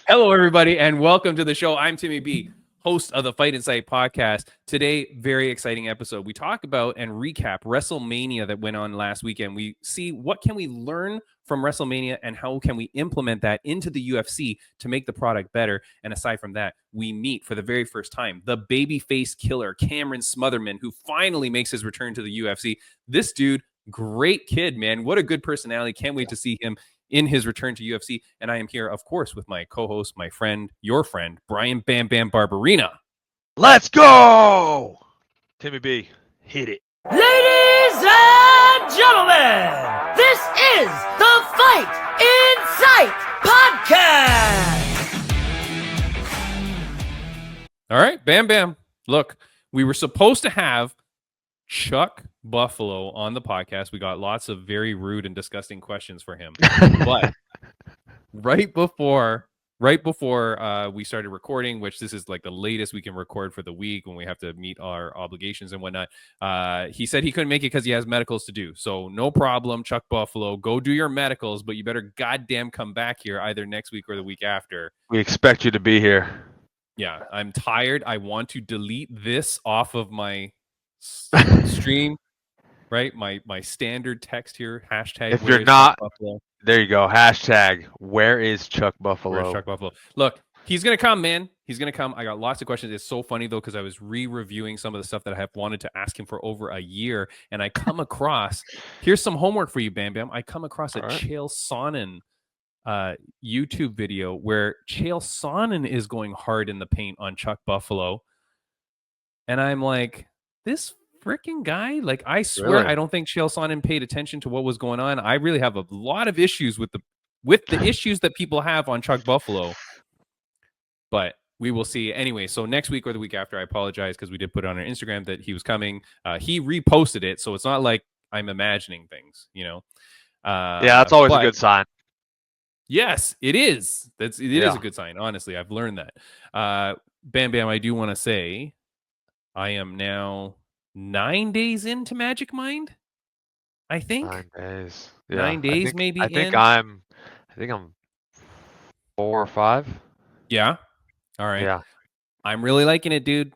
Hello, everybody, and welcome to the show. I'm Timmy B, host of the Fight Insight podcast. Today, very exciting episode. We talk about and recap WrestleMania that went on last weekend. We see what can we learn from WrestleMania and how can we implement that into the UFC to make the product better. And aside from that, we meet for the very first time the babyface killer, Cameron Smotherman, who finally makes his return to the UFC. This dude, great kid, man. What a good personality. Can't wait to see him in his return to UFC. And I am here, of course, with my co-host, my friend, your friend, Brian BamBam Barberina. Let's go! Timmy B, hit it. Ladies and gentlemen, this is the Fight Insight Podcast. All right, Bam Bam. Look, we were supposed to have Chuck Buffalo on the podcast. We got lots of very rude and disgusting questions for him. But right before we started recording, which this is like the latest we can record for the week when we have to meet our obligations and whatnot, he said he couldn't make it because he has medicals to do. So no problem, Chuck Buffalo, go do your medicals, but you better goddamn come back here either next week or the week after. We expect you to be here. Yeah, I'm tired. I want to delete this off of my stream, right? My standard text here, hashtag. If you're not, there you go. Hashtag, where is Chuck Buffalo? Where's Chuck Buffalo? Look, he's going to come, man. He's going to come. I got lots of questions. It's so funny, though, because I was re-reviewing some of the stuff that I have wanted to ask him for over a year. And I come across, here's some homework for you, Bam Bam. I come across a Chael Sonnen YouTube video where Chael Sonnen is going hard in the paint on Chuck Buffalo. And I'm like, this freaking guy, like, I swear, really? I don't think Chael Sonnen paid attention to what was going on. I really have a lot of issues with the issues that people have on Chuck Buffalo, but we will see. Anyway, so next week or the week after, I apologize because we did put it on our Instagram that he was coming. He reposted it, so it's not like I'm imagining things, you know. Yeah, that's always a good sign. Yes, it is. It is a good sign. Honestly, I've learned that. Bam Bam, I do want to say, I am now 9 days into Magic Mind. I think 9 days. Yeah. 9 days, maybe. I think I'm 4 or 5. Yeah. All right. Yeah. I'm really liking it, dude.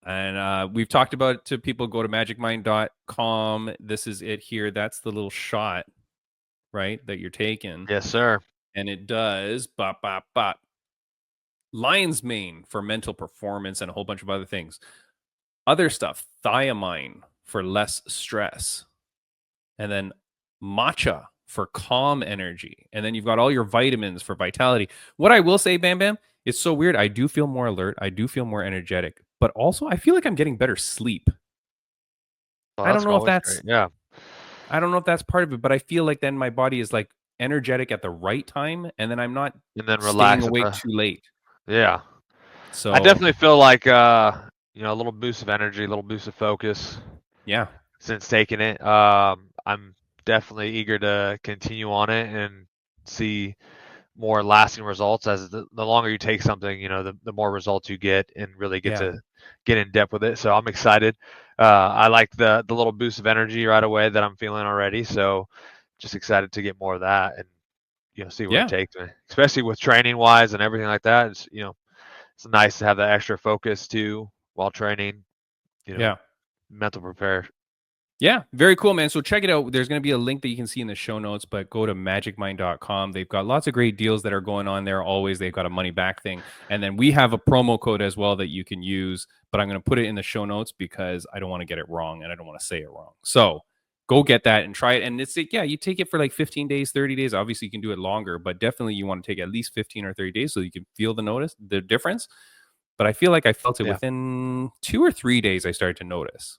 And we've talked about it to people. Go to magicmind.com. This is it here. That's the little shot, right, that you're taking. Yes, sir. And it does bop, bop, bop. Lion's mane for mental performance and a whole bunch of other things. Other stuff, thiamine for less stress. And then matcha for calm energy. And then you've got all your vitamins for vitality. What I will say, Bam Bam, it's so weird. I do feel more alert. I do feel more energetic. But also, I feel like I'm getting better sleep. Well, I don't know if that's... great. Yeah. I don't know if that's part of it, but I feel like then my body is like energetic at the right time. And then I'm not staying awake too late. Yeah. So I definitely feel like... a little boost of energy, a little boost of focus. Yeah. Since taking it, I'm definitely eager to continue on it and see more lasting results. As the longer you take something, the more results you get and really get to get in depth with it. So I'm excited. I like the little boost of energy right away that I'm feeling already. So just excited to get more of that and see where it takes me, especially with training wise and everything like that. It's it's nice to have that extra focus too while training, mental prepare. Yeah, very cool, man. So check it out. There's going to be a link that you can see in the show notes, but go to magicmind.com. They've got lots of great deals that are going on there. Always, they've got a money back thing. And then we have a promo code as well that you can use, but I'm going to put it in the show notes because I don't want to get it wrong and I don't want to say it wrong. So go get that and try it. And it's like, you take it for like 15 days, 30 days. Obviously, you can do it longer, but definitely you want to take at least 15 or 30 days so you can feel the difference. But I feel like I felt it within 2 or 3 days. I started to notice.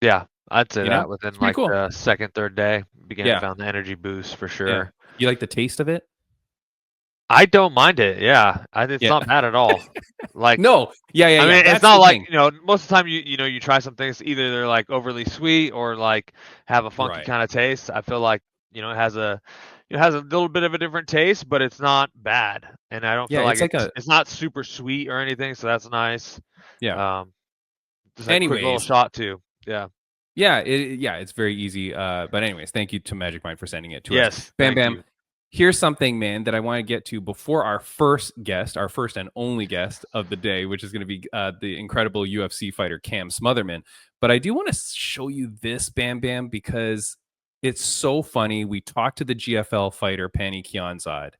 Yeah, I'd say that within like cool. the second, third day, began to found the energy boost for sure. Yeah. You like the taste of it? I don't mind it. Yeah, it's not bad at all. Like no, I mean, it's not like most of the time you try some things, either they're like overly sweet or like have a funky kind of taste. I feel like it has a little bit of a different taste, but it's not bad, and I don't feel like it's not super sweet or anything, so that's nice. Yeah. Just like a quick little shot too. Yeah. Yeah, it's very easy. But anyways, thank you to Magic Mind for sending it to us. Yes, Bam Bam. Here's something, man, that I want to get to before our first and only guest of the day, which is going to be the incredible UFC fighter Cam Smotherman. But I do want to show you this, Bam Bam, because it's so funny. We talked to the GFL fighter, Pani Kianzad.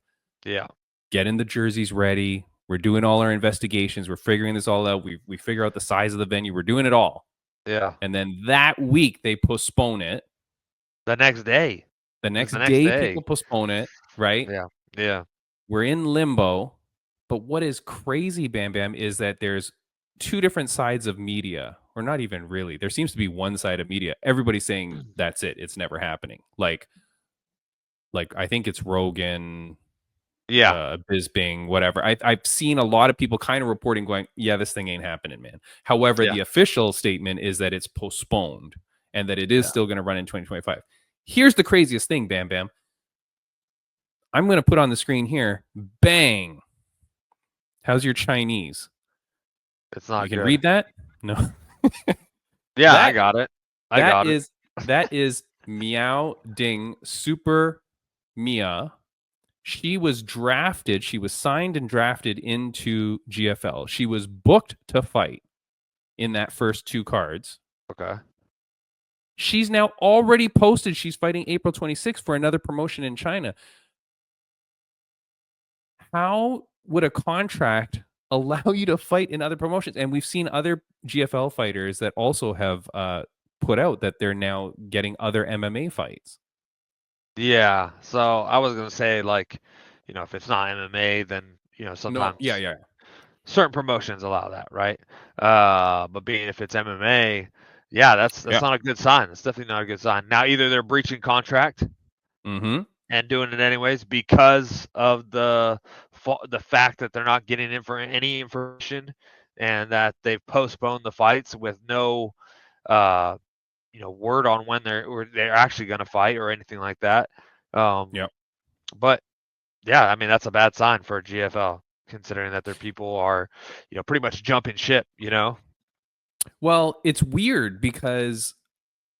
Yeah. Getting the jerseys ready. We're doing all our investigations. We're figuring this all out. We figure out the size of the venue. We're doing it all. Yeah. And then that week, they postpone it. The next day. The next day, people postpone it, right? Yeah. Yeah. We're in limbo. But what is crazy, Bam Bam, is that there's two different sides of media, or not even really. There seems to be one side of media. Everybody's saying that's it. It's never happening. Like I think it's Rogan, Bisbing, whatever. I've seen a lot of people kind of reporting going, yeah, this thing ain't happening, man. However, the official statement is that it's postponed and that it is still going to run in 2025. Here's the craziest thing, Bam Bam. I'm going to put on the screen here. Bang. How's your Chinese? It's not. You can read that? No. Yeah, I got it. That is Miao Ding Super Mia. She was drafted. She was signed and drafted into GFL. She was booked to fight in that first two cards. Okay. She's now already posted. She's fighting April 26th for another promotion in China. How would a contract allow you to fight in other promotions? And we've seen other GFL fighters that also have put out that they're now getting other MMA fights. Yeah. So I was going to say, like, if it's not MMA, then, sometimes certain promotions allow that, right? But being if it's MMA, that's not a good sign. It's definitely not a good sign. Now, either they're breaching contract and doing it anyways because of the fact that they're not getting in for any information and that they've postponed the fights with no word on when they're actually going to fight or anything like that. But I mean, that's a bad sign for GFL considering that their people are, pretty much jumping ship, Well, it's weird because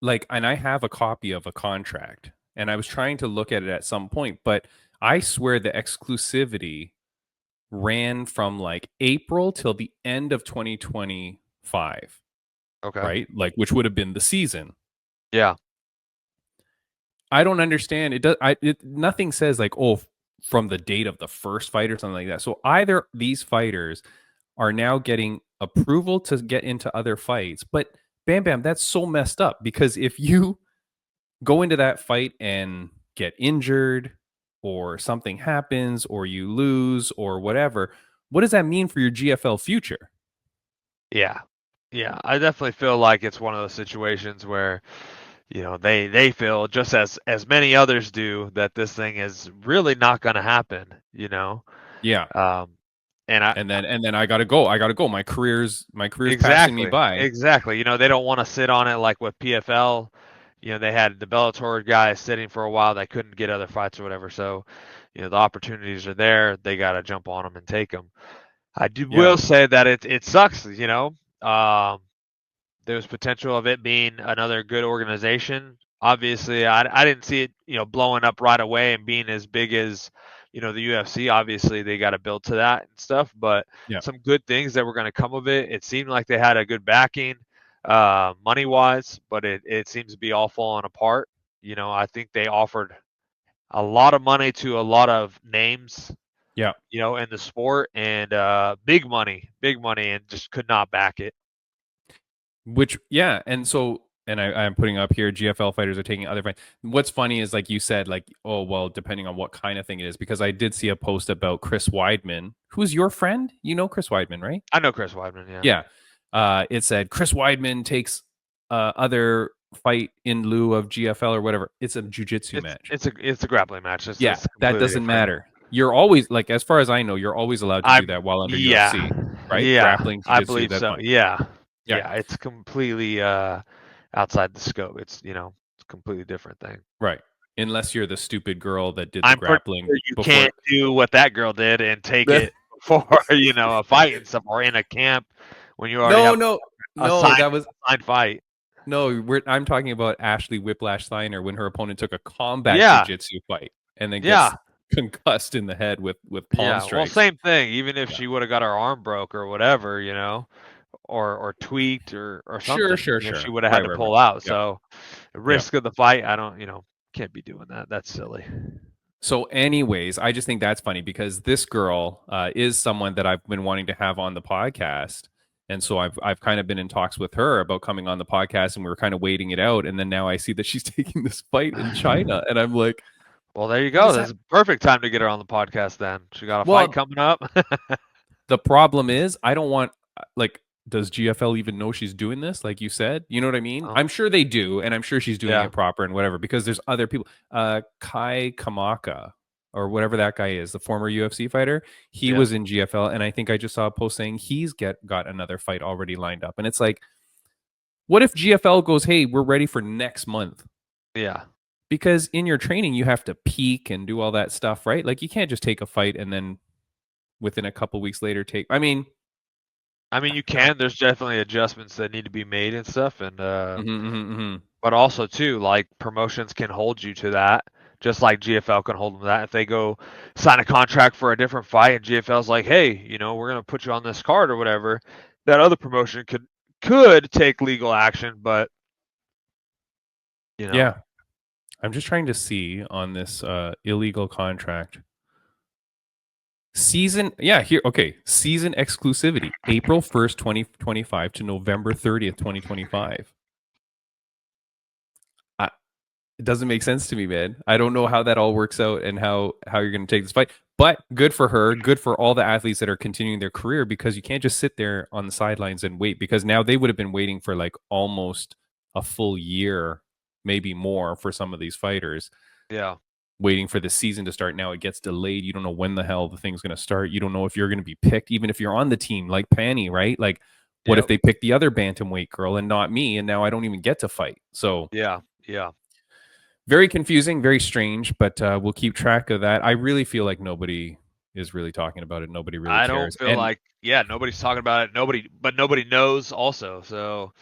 and I have a copy of a contract and I was trying to look at it at some point, but I swear the exclusivity ran from like April till the end of 2025. Okay. Right? Which would have been the season. Yeah. I don't understand. Nothing says from the date of the first fight or something like that. So either these fighters are now getting approval to get into other fights, but Bam Bam, that's so messed up because if you go into that fight and get injured or something happens or you lose or whatever, what does that mean for your GFL future? Yeah. Yeah. I definitely feel like it's one of those situations where, they feel just as many others do that this thing is really not going to happen, Yeah. And then I gotta go. My career's passing me by. Exactly. They don't want to sit on it like with PFL. They had the Bellator guys sitting for a while. They couldn't get other fights or whatever. So, the opportunities are there. They got to jump on them and take them. I will say that it sucks. There's potential of it being another good organization. Obviously, I didn't see it, blowing up right away and being as big as, the UFC. Obviously, they got to build to that and stuff. But some good things that were going to come of it. It seemed like they had a good backing, money-wise, but it seems to be all falling apart. I think they offered a lot of money to a lot of names. Yeah. In the sport and big money, and just could not back it. And I'm putting up here, GFL fighters are taking other fights. What's funny is you said, depending on what kind of thing it is, because I did see a post about Chris Weidman, who's your friend. You know Chris Weidman, right? I know Chris Weidman, yeah. Yeah. It said Chris Weidman takes other fight in lieu of GFL or whatever. It's a jiu-jitsu match. It's a grappling match. That doesn't matter. You're always, as far as I know, you're always allowed to do that while under UFC, right? Yeah, grappling, jiu-jitsu, I believe so. Fine. Yeah, it's completely outside the scope. It's it's a completely different thing. Right. Unless you're the stupid girl that did the grappling. Sure you can't do what that girl did and take it for a fight and stuff, or in a camp when you already that was a signed fight. No, I'm talking about Ashley Whiplash Steiner when her opponent took a combat jiu-jitsu fight and then gets concussed in the head with palm Well, strikes. same thing. Even if she would have got her arm broke or whatever, or tweaked or something, Sure. she would have had to Right. pull out. Yep. So the risk of the fight, I don't, can't be doing that. That's silly. So, anyways, I just think that's funny because this girl is someone that I've been wanting to have on the podcast, and so I've kind of been in talks with her about coming on the podcast, and we were kind of waiting it out, and then now I see that she's taking this fight in China, and I'm like, well, there you go. That's a perfect time to get her on the podcast. Then she got a fight coming up. The problem is, I don't want does GFL even know she's doing this? Like you said, you know what I mean? I'm sure they do, and I'm sure she's doing it proper and whatever, because there's other people. Kai Kamaka, or whatever that guy is, the former UFC fighter, he was in GFL, and I think I just saw a post saying he's got another fight already lined up. And it's like, what if GFL goes, hey, we're ready for next month? Yeah. Because in your training, you have to peak and do all that stuff, right? Like, you can't just take a fight and then within a couple weeks later I mean, you can. There's definitely adjustments that need to be made and stuff, and but also too, like, promotions can hold you to that, just like GFL can hold them to that. If they go sign a contract for a different fight, and GFL's like, hey, we're gonna put you on this card or whatever, that other promotion could take legal action, but yeah. I'm just trying to see on this illegal contract. Season exclusivity, April 1st, 2025 to November 30th, 2025. It doesn't make sense to me, man. I don't know how that all works out and how you're going to take this fight. But good for her, good for all the athletes that are continuing their career, because you can't just sit there on the sidelines and wait, because now they would have been waiting for like almost a full year, maybe more, for some of these fighters. Yeah. Waiting for the season to start. Now it gets delayed. You don't know when the hell the thing's going to start. You don't know if you're going to be picked, even if you're on the team, like Panny, right? Like, what if they pick the other bantamweight girl and not me, and now I don't even get to fight? So yeah, very confusing, very strange, but we'll keep track of that. I really feel like nobody is really talking about it. Nobody really cares. I don't feel like, nobody's talking about it. Nobody knows also. So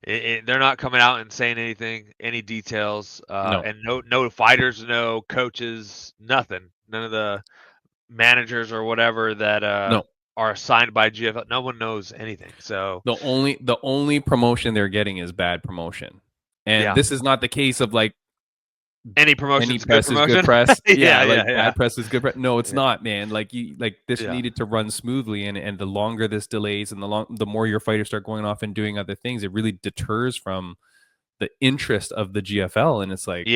they're not coming out and saying anything, any details, and no fighters, no coaches, nothing. None of the managers or whatever that are assigned by GFL. No one knows anything. So the only promotion they're getting is bad promotion, and this is not the case of like any promotion. Any press is good press. Bad press is good press. No, it's not, man. This needed to run smoothly, and the longer this delays, and the more your fighters start going off and doing other things, it really deters from the interest of the GFL. And it's like,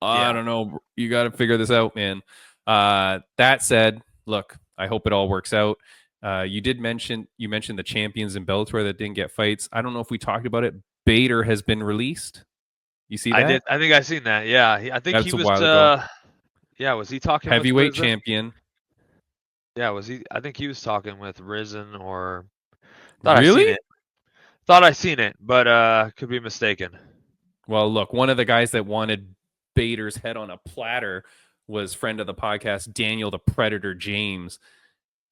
I don't know, you got to figure this out, man. That said, look, I hope it all works out. You mentioned the champions in Bellator that didn't get fights. I don't know if we talked about it. Bader has been released. You see that? I did. I think I've seen that. Yeah, I think he was. Was he talking? Heavyweight champion. Yeah, was he? I think he was talking with Risen or. Really? Thought I seen it, but could be mistaken. Well, look, one of the guys that wanted Bader's head on a platter was friend of the podcast, Daniel the Predator James,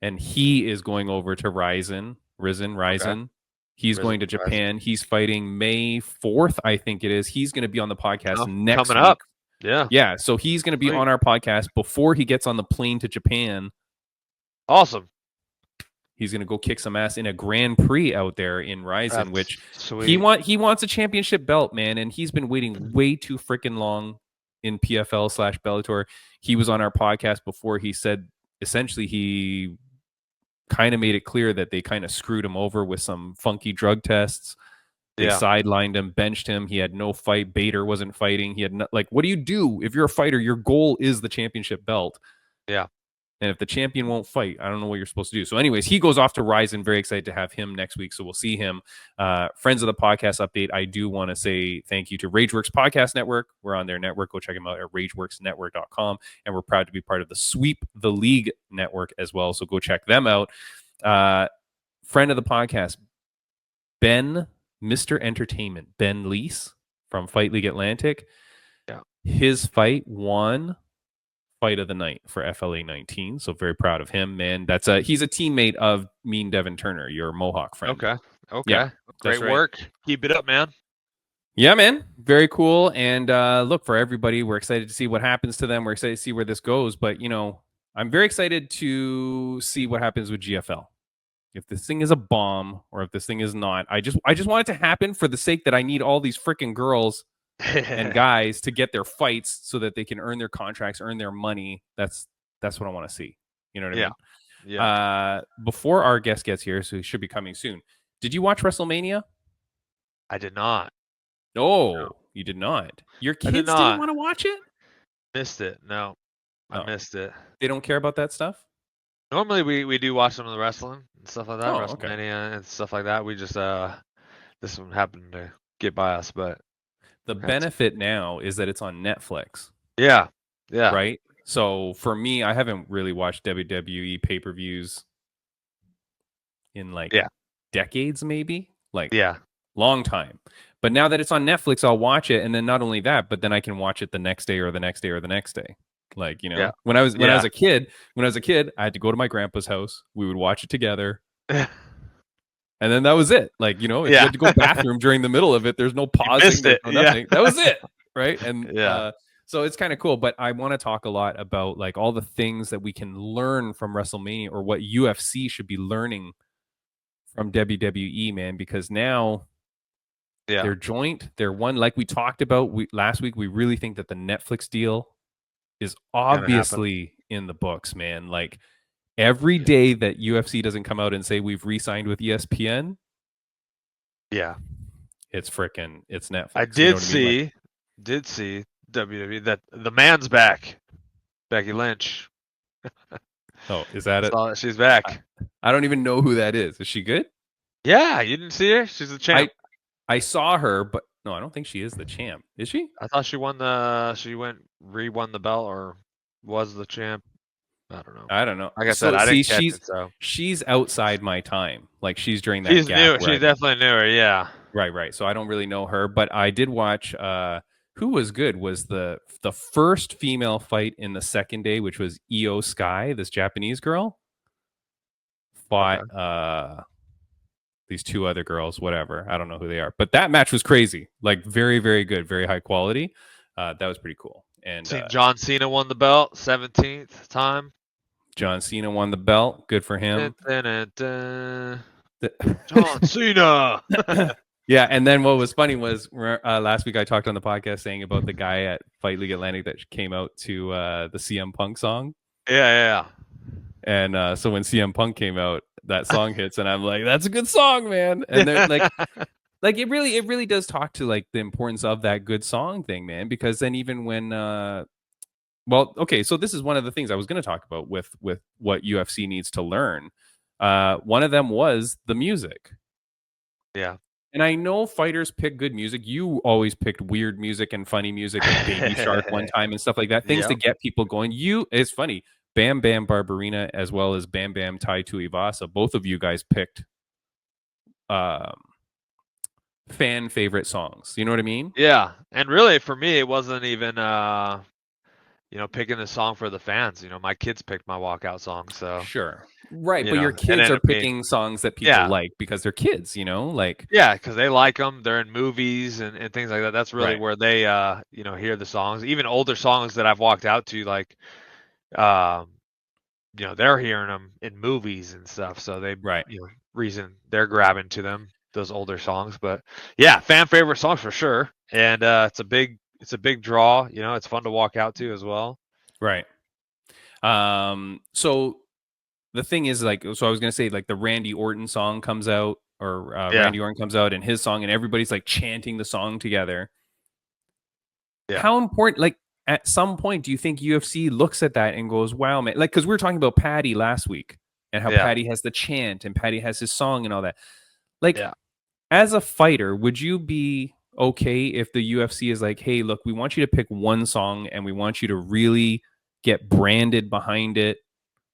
and he is going over to Risen. Okay. He's going to Japan. He's fighting May 4th, I think it is. He's going to be on the podcast next coming week. Up. Yeah. Yeah. So he's going to be on our podcast before he gets on the plane to Japan. Awesome. He's going to go kick some ass in a Grand Prix out there in Ryzen, which sweet. he wants a championship belt, man. And he's been waiting way too freaking long in PFL/Bellator. He was on our podcast before. He said essentially he kind of made it clear that they kind of screwed him over with some funky drug tests. They sidelined him, benched him. He had no fight. Bader wasn't fighting. He had what do you do if you're a fighter? Your goal is the championship belt. Yeah. And if the champion won't fight, I don't know what you're supposed to do. So anyways, he goes off to Ryzen. Very excited to have him next week. So we'll see him. Friends of the podcast update, I do want to say thank you to Rageworks Podcast Network. We're on their network. Go check them out at rageworksnetwork.com. And we're proud to be part of the Sweep the League network as well. So go check them out. Friend of the podcast, Mr. Entertainment, Ben Leese from Fight League Atlantic. Yeah. His fight won fight of the night for FLA 19. So very proud of him, man. He's a teammate of Mean Devin Turner, your Mohawk friend. Okay. Yeah, great work. Keep it up, man. Yeah, man. Very cool. And look, for everybody, we're excited to see what happens to them. We're excited to see where this goes. But, I'm very excited to see what happens with GFL. If this thing is a bomb or if this thing is not. I just want it to happen for the sake that I need all these freaking girls and guys to get their fights so that they can earn their contracts, earn their money. That's what I want to see. You know what I mean? Yeah. Before our guest gets here, so he should be coming soon. Did you watch WrestleMania? I did not. No, you did not. Your I did kids not. didn't want to watch it? Missed it. No, I Oh. missed it. They don't care about that stuff? Normally we do watch some of the wrestling and stuff like that, Oh, okay. WrestleMania and stuff like that. We just this one happened to get by us, but The benefit now is that it's on Netflix, yeah. right? So for me, I haven't really watched WWE pay-per-views in decades, maybe, long time. But now that it's on Netflix, I'll watch it, and then not only that, but then I can watch it the next day or the next day or the next day. When I was a kid, I had to go to my grandpa's house. We would watch it together. And then that was it. If you had to go bathroom during the middle of it, there's no pausing, there's no nothing. That was it, right? And so it's kind of cool. But I want to talk a lot about all the things that we can learn from WrestleMania, or what UFC should be learning from WWE, man, because now they're joint, they're one. Like we talked about last week, we really think that the Netflix deal is obviously in the books, man. Every day that UFC doesn't come out and say we've re-signed with ESPN, it's Netflix. I did see WWE that the man's back, Becky Lynch. Oh, is that it? She's back. I don't even know who that is. Is she good? Yeah, you didn't see her? She's the champ. I saw her, but no, I don't think she is the champ. Is she? I thought she won re-won the belt, or was the champ. I don't know. Like I said, I didn't catch it, so. She's outside my time. She's during that gap. New. She's definitely newer, yeah. Right. So I don't really know her, but I did watch. Who was good was the first female fight in the second day, which was Io Sky, this Japanese girl, fought these two other girls, whatever. I don't know who they are, but that match was crazy. Very, very good, very high quality. That was pretty cool. And John Cena won the belt, 17th time. John Cena won the belt. Good for him. John Cena. Yeah, and then what was funny was last week I talked on the podcast saying about the guy at Fight League Atlantic that came out to the CM Punk song. Yeah. And so when CM Punk came out, that song hits, and I'm like, "That's a good song, man." And they're it really does talk to the importance of that good song thing, man. Because then even when so this is one of the things I was going to talk about with what UFC needs to learn. One of them was the music. Yeah. And I know fighters pick good music. You always picked weird music and funny music, like Baby Shark one time and stuff like that. Things to get people going. It's funny. Bam Bam Barberina as well as Bam Bam Tai Tuivasa. Both of you guys picked fan favorite songs. You know what I mean? Yeah. And really, for me, it wasn't even picking the song for the fans. My kids picked my walkout song, so sure. Right, but your kids are picking songs that people like because they're kids, Yeah, because they like them. They're in movies and things like that. That's really where they, hear the songs. Even older songs that I've walked out to, they're hearing them in movies and stuff. So they, reason they're grabbing to them, those older songs. But yeah, fan favorite songs for sure. And it's a big draw. It's fun to walk out to as well. Right. So the thing is, so I was going to say, the Randy Orton song comes out, or Randy Orton comes out and his song, and everybody's chanting the song together. Yeah. How important, at some point, do you think UFC looks at that and goes, wow, man, because we were talking about Patty last week and how Patty has the chant and Patty has his song and all that. As a fighter, would you be okay if the UFC is like, hey, look, we want you to pick one song and we want you to really get branded behind it.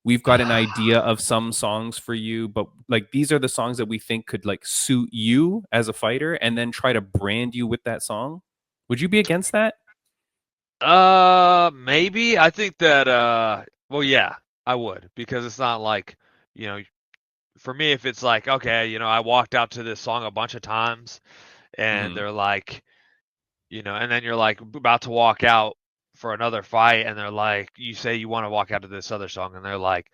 We've got an idea of some songs for you, but these are the songs that we think could suit you as a fighter, and then try to brand you with that song. Would you be against that? Maybe. I think that yeah, I would, because it's not for me, if it's okay, I walked out to this song a bunch of times and they're you know, and then you're like about to walk out for another fight, and they're like, you say you want to walk out to this other song, and they're like,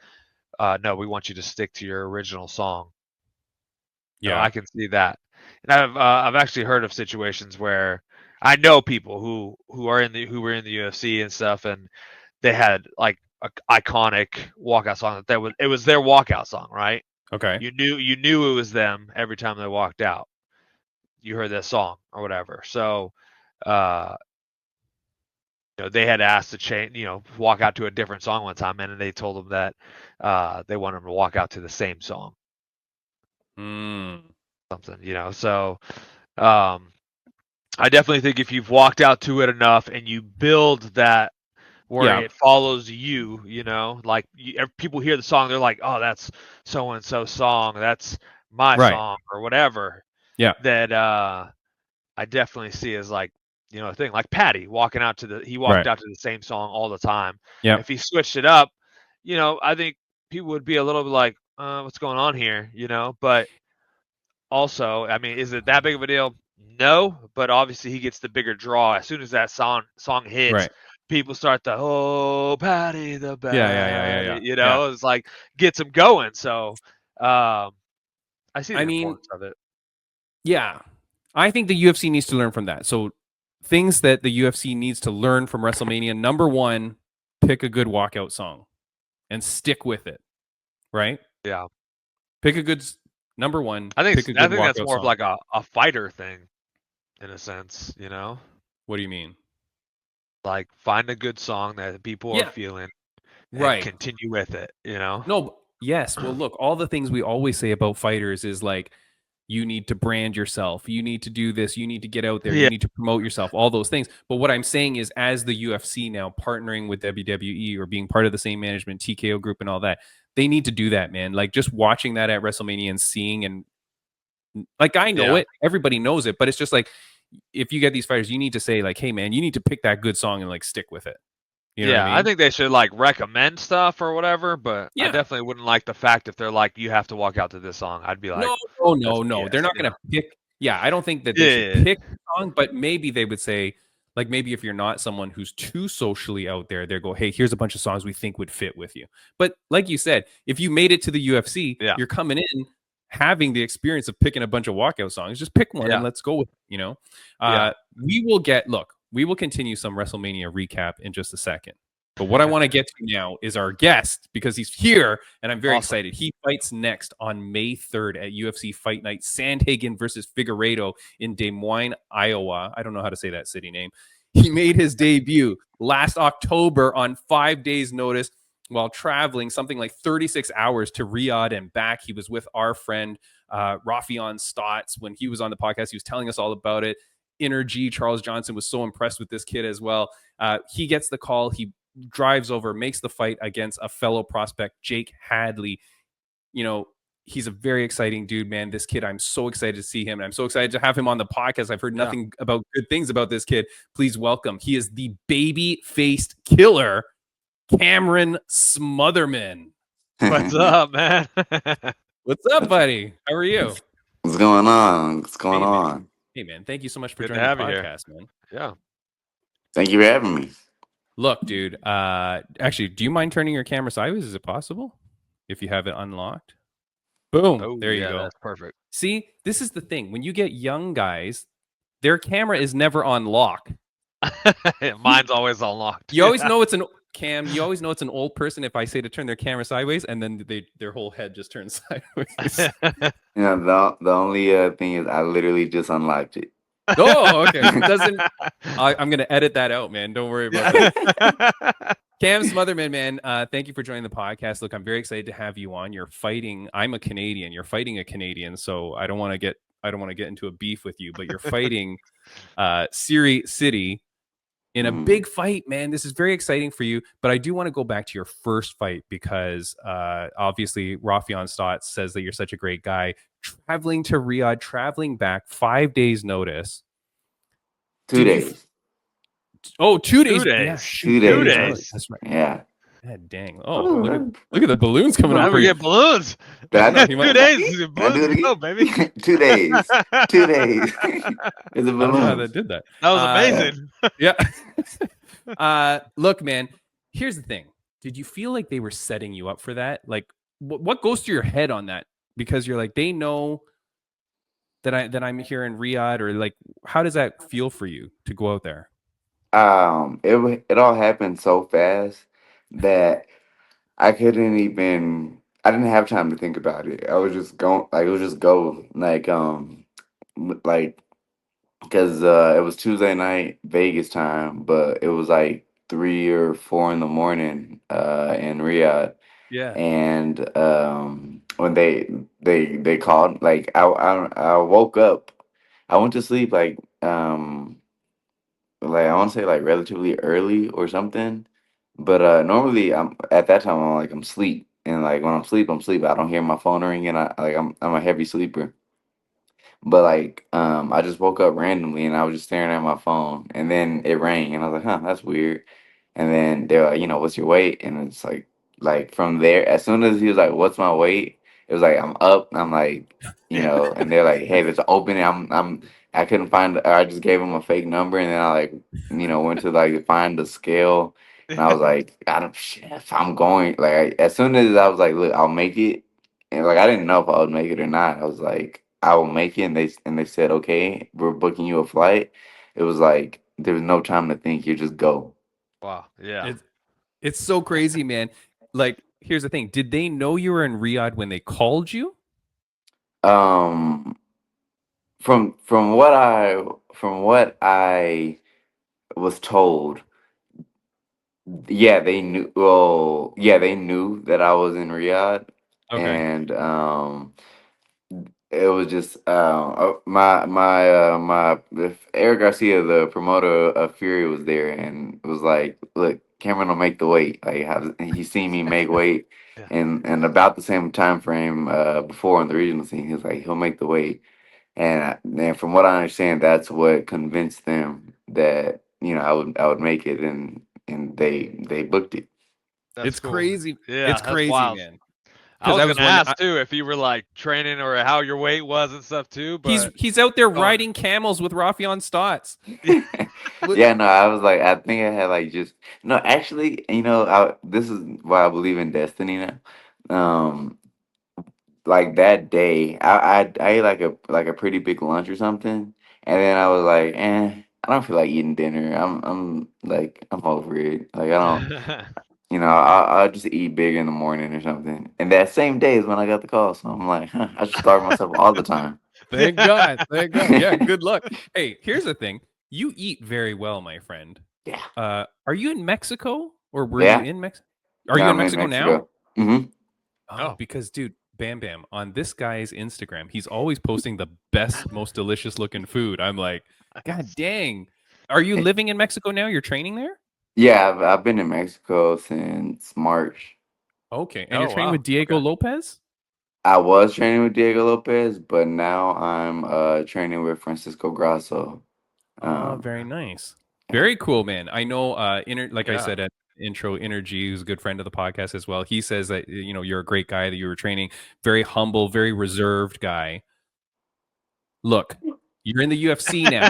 no, we want you to stick to your original song. Yeah, No, I can see that. And I've actually heard of situations where I know people who were in the UFC and stuff, and they had like a iconic walkout song it was their walkout song, right? okay. You knew it was them every time they walked out. You heard that song or whatever. So, they had asked to change, walk out to a different song one time, and they told them that they wanted them to walk out to the same song. Something. So I definitely think if you've walked out to it enough and you build that where it follows you, like people hear the song, they're like, oh, that's so and so song, that's my song or whatever. Yeah, that I definitely see as like, a thing like Patty walking out he walked out to the same song all the time. Yeah, if he switched it up, I think people would be a little bit like, what's going on here, but also, I mean, is it that big of a deal? No, but obviously he gets the bigger draw. As soon as that song hits, people start the Patty the Batty. Yeah. It's like gets them going. So I see the importance of it. Yeah, I think the UFC needs to learn from that. So things that the UFC needs to learn from WrestleMania: number one, pick a good walkout song and stick with it. Right? Yeah. Pick a good number one. I think that's more song. of like a fighter thing, in a sense. What do you mean? Like find a good song that people are feeling, and continue with it. No. Yes. Well, look, all the things we always say about fighters is like, you need to brand yourself. You need to do this. You need to get out there. You need to promote yourself. All those things. But what I'm saying is, as the UFC now partnering with WWE or being part of the same management, TKO group and all that, they need to do that, man. Like just watching that at WrestleMania and seeing, and like, I know it, everybody knows it, but it's just like, if you get these fighters, you need to say like, hey man, you need to pick that good song and like stick with it. You know what I mean? I think they should like recommend stuff or whatever, but I definitely wouldn't like the fact if they're like, you have to walk out to this song. I'd be like, no. They're not going to pick. Yeah, I don't think that they should pick a song, but maybe they would say, like, maybe if you're not someone who's too socially out there, they go, hey, here's a bunch of songs we think would fit with you. But like you said, if you made it to the UFC, you're coming in having the experience of picking a bunch of walkout songs. Just pick one and let's go with it, we will continue some WrestleMania recap in just a second. But what I want to get to now is our guest, because he's here and I'm very excited. He fights next on May 3rd at UFC Fight Night, Sandhagen versus Figueiredo in Des Moines, Iowa. I don't know how to say that city name. He made his debut last October on 5 days' notice while traveling something like 36 hours to Riyadh and back. He was with our friend Raufeon Stots. When he was on the podcast, he was telling us all about it. Energy, Charles Johnson was so impressed with this kid as well. He gets the call. He drives over, makes the fight against a fellow prospect, Jake Hadley. He's a very exciting dude, man. This kid, I'm so excited to see him. And I'm so excited to have him on the podcast. I've heard nothing about good things about this kid. Please welcome. He is the baby-faced killer, Cameron Smotherman. What's up, man? What's up, buddy? How are you? What's going on? What's going on? Hey, man. Thank you so much for joining the podcast, man. Yeah. Thank you for having me. Look, dude, actually, do you mind turning your camera sideways? Is it possible? If you have it unlocked? Boom. Oh, there you go. That's perfect. See, this is the thing. When you get young guys, their camera is never on lock. Mine's always unlocked. You always know it's an Cam. You always know it's an old person if I say to turn their camera sideways, and then their whole head just turns sideways. The only thing is I literally just unlocked it. Oh, okay. I'm gonna edit that out, man. Don't worry about that. Cam Smotherman, man, thank you for joining the podcast. Look, I'm very excited to have you on. You're fighting. I'm a Canadian. You're fighting a Canadian, so I don't want to get into a beef with you, but you're fighting Siri City in a big fight, man. This is very exciting for you. But I do want to go back to your first fight because obviously Raufeon Stots says that you're such a great guy. Traveling to Riyadh, traveling back, 5 days notice. 2 days. 2 days. 2 days. Yeah, 2 days. That's right. Yeah. God dang. Oh, Oh, look at the balloons coming How up do for we you. get balloons? Did I 2 days. Can I Balloons do it go, again? baby. 2 days. 2 days. It's a I don't know how balloon. that did that. That was amazing. Yeah. Look, man, here's the thing. Did you feel like they were setting you up for that? Like, what goes through your head on that? Because you're like, they know that I'm here in Riyadh, or like, how does that feel for you to go out there? It all happened so fast that I couldn't even. I didn't have time to think about it. I was just going, like it was just go, like because it was Tuesday night Vegas time, but it was like 3 or 4 in the morning in Riyadh, Yeah. and when they called, like I woke up, I went to sleep like I want to say like relatively early or something, but normally I'm at that time I'm sleep, and like when I'm sleep. I don't hear my phone ringing. I'm a heavy sleeper. But like, I just woke up randomly and I was just staring at my phone, and then it rang, and I was like, "Huh, that's weird." And then they're like, "What's your weight?" And it's like from there, as soon as he was like, "What's my weight?" It was like I'm up. And I'm like, and they're like, "Hey, there's an opening." I couldn't find. I just gave him a fake number, and then I like, went to like find the scale, and I was like, "I don't. Shit, if I'm going like as soon as I was like, look, I'll make it." And like I didn't know if I would make it or not. I was like, I will make it, and they said, okay, we're booking you a flight. It was like there was no time to think. You just go. Wow. Yeah. It's so crazy, man. Like, here's the thing. Did they know you were in Riyadh when they called you? Um, from what I was told, yeah, they knew. Well, yeah, they knew that I was in Riyadh, Okay. and it was just my if Eric Garcia, the promoter of Fury, was there, and it was like, look, Cameron will make the weight. Like he seen me make weight, Yeah. and about the same time frame before on the regional scene, he was like, he'll make the weight. And from what I understand, that's what convinced them that I would make it, and they booked it. That's It's cool. crazy. Yeah, It's that's crazy, wild. man. I Because was I was gonna wondering, ask too if you were like training or how your weight was and stuff too, but he's out there oh, riding camels with Raufeon Stots. Yeah, no, I was like, I think I had like just no. Actually, this is why I believe in destiny now. Um, like that day, I ate like a pretty big lunch or something, and then I was like, I don't feel like eating dinner. I'm over it. Like I don't, I'll just eat bigger in the morning or something. And that same day is when I got the call, so I'm like, I should starve myself all the time. Thank God. Thank God. Yeah, good luck. Hey, here's the thing. You eat very well, my friend. Yeah, Are you in Mexico, or were you yeah. in Mexico? Are No, you in I'm in Mexico now? Mexico. Hmm. Oh, because dude, Bam Bam, on this guy's Instagram, he's always posting the best, most delicious looking food. I'm like, God dang. Are you living in Mexico now? You're training there? Yeah, I've been in Mexico since March. Okay. And oh you're training wow. with Diego Okay. Lopez? I was training with Diego Lopez, but now I'm training with Francisco Grasso. Oh, Um, very nice. and Very cool, man. I know like I Yeah. said at intro, Energy, who's a good friend of the podcast as well. He says that you're a great guy, that you were training, very humble, very reserved guy. Look, you're in the UFC now.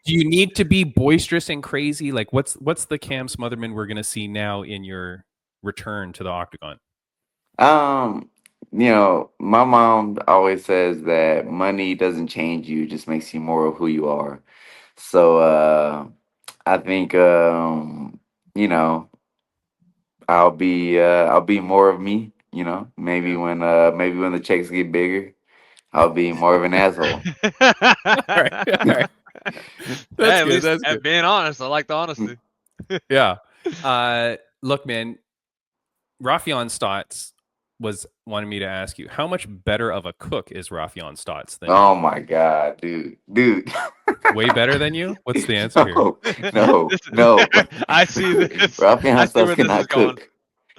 Do you need to be boisterous and crazy? Like what's the Cam Smotherman we're gonna see now in your return to the Octagon? um, my mom always says that money doesn't change you, it just makes you more of who you are. So I think you know, I'll be more of me, maybe Yeah. when the checks get bigger, I'll be more of an asshole. All right. All right. Hey, That's at good. least That's at good. being honest, I like the honesty. Yeah. Look, man, Raufeon Stots was wanting me to ask you, how much better of a cook is Raufeon Stots than you? Oh my God, dude. Way better than you? What's the answer here? No, no, no. I see this. I Rafian see Stubbs where this is cannot going. cook.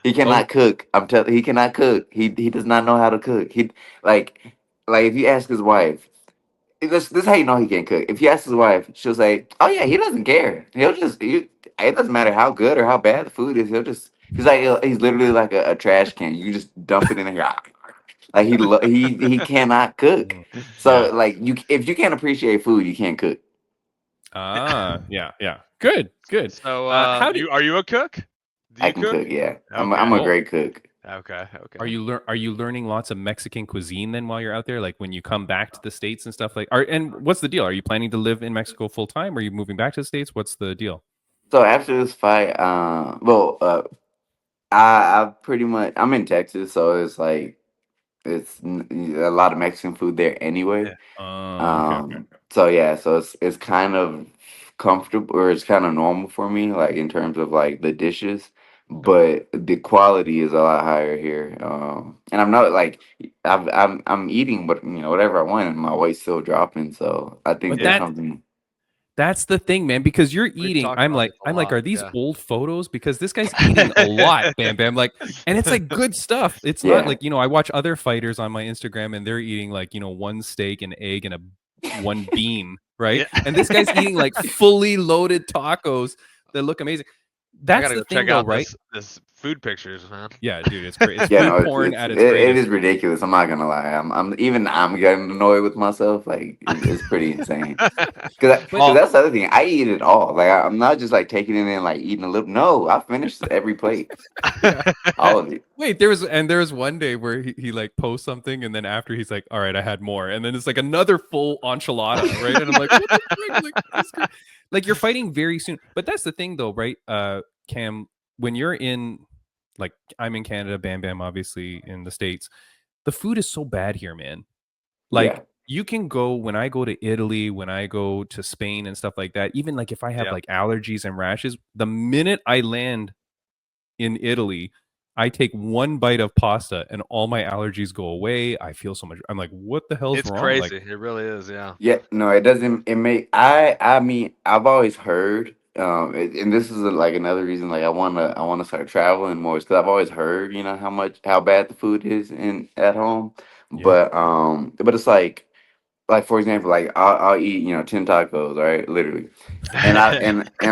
He Oh, cannot cook. I'm telling. He cannot cook. He does not know how to cook. He like like if you ask his wife, this is how you know he can't cook. If you ask his wife, she'll say, "Oh yeah, he doesn't care. It doesn't matter how good or how bad the food is. he's literally like a trash can. You just dump it in there. Like he cannot cook. So Yeah. like if you can't appreciate food, you can't cook. Yeah. Good. So, How do are you a cook? Do I you can cook? cook. Yeah, I'm Okay. a great cook. Okay. Are Okay. you learning lots of Mexican cuisine then while you're out there? Like when you come back to the States and stuff and what's the deal? Are you planning to live in Mexico full time? Are you moving back to the States? What's the deal? So after this fight, I pretty much I'm in Texas, so it's like a lot of Mexican food there anyway. Yeah. Okay. So yeah, so it's kind of comfortable or it's kind of normal for me, like in terms of like the dishes, Okay. but the quality is a lot higher here. And I'm not like I'm eating, but whatever I want, and my weight's still dropping. So I think But there's Yeah. something. that's the thing, man, because you're We've eating. talked about this a I'm like, lot. are these Yeah. old photos? Because this guy's eating a lot, Bam Bam. Like, and it's like good stuff. It's not Yeah, like, I watch other fighters on my Instagram and they're eating like, one steak, an egg, and one bean, right? Yeah. And this guy's eating like fully loaded tacos that look amazing. I That's gotta the go thing check though, out right? this food pictures, man. Yeah, dude, it's great. It's yeah, food no, porn at its it greatest. is ridiculous. I'm not gonna lie. I'm getting annoyed with myself. Like it's pretty insane. Because But Well, that's the other thing. I eat it all. Like I'm not just like taking it in and like eating a little. No, I finished every plate, yeah. all of it. Wait, there was one day where he like posts something and then after he's like, all right, I had more. And then it's like another full enchilada, right? And I'm like, what the frick? Like, like you're fighting very soon. But that's the thing though, right? Cam, when you're in like I'm in Canada, Bam Bam obviously in the States, the food is so bad here, man. Yeah, Like you can go when I go to Italy, when I go to Spain and stuff like that, even like if I have yeah. like allergies and rashes, the minute I land in Italy, I take one bite of pasta and all my allergies go away. I feel so much. I'm like, what the hell's It's wrong? Like, crazy. It really is. Yeah. yeah. No, it doesn't. It may. I mean, I've always heard. And this is like another reason. Like, I wanna start traveling more, because I've always heard, how bad the food is in at home. yeah, But it's like for example, like I'll eat 10 tacos, right? Literally, and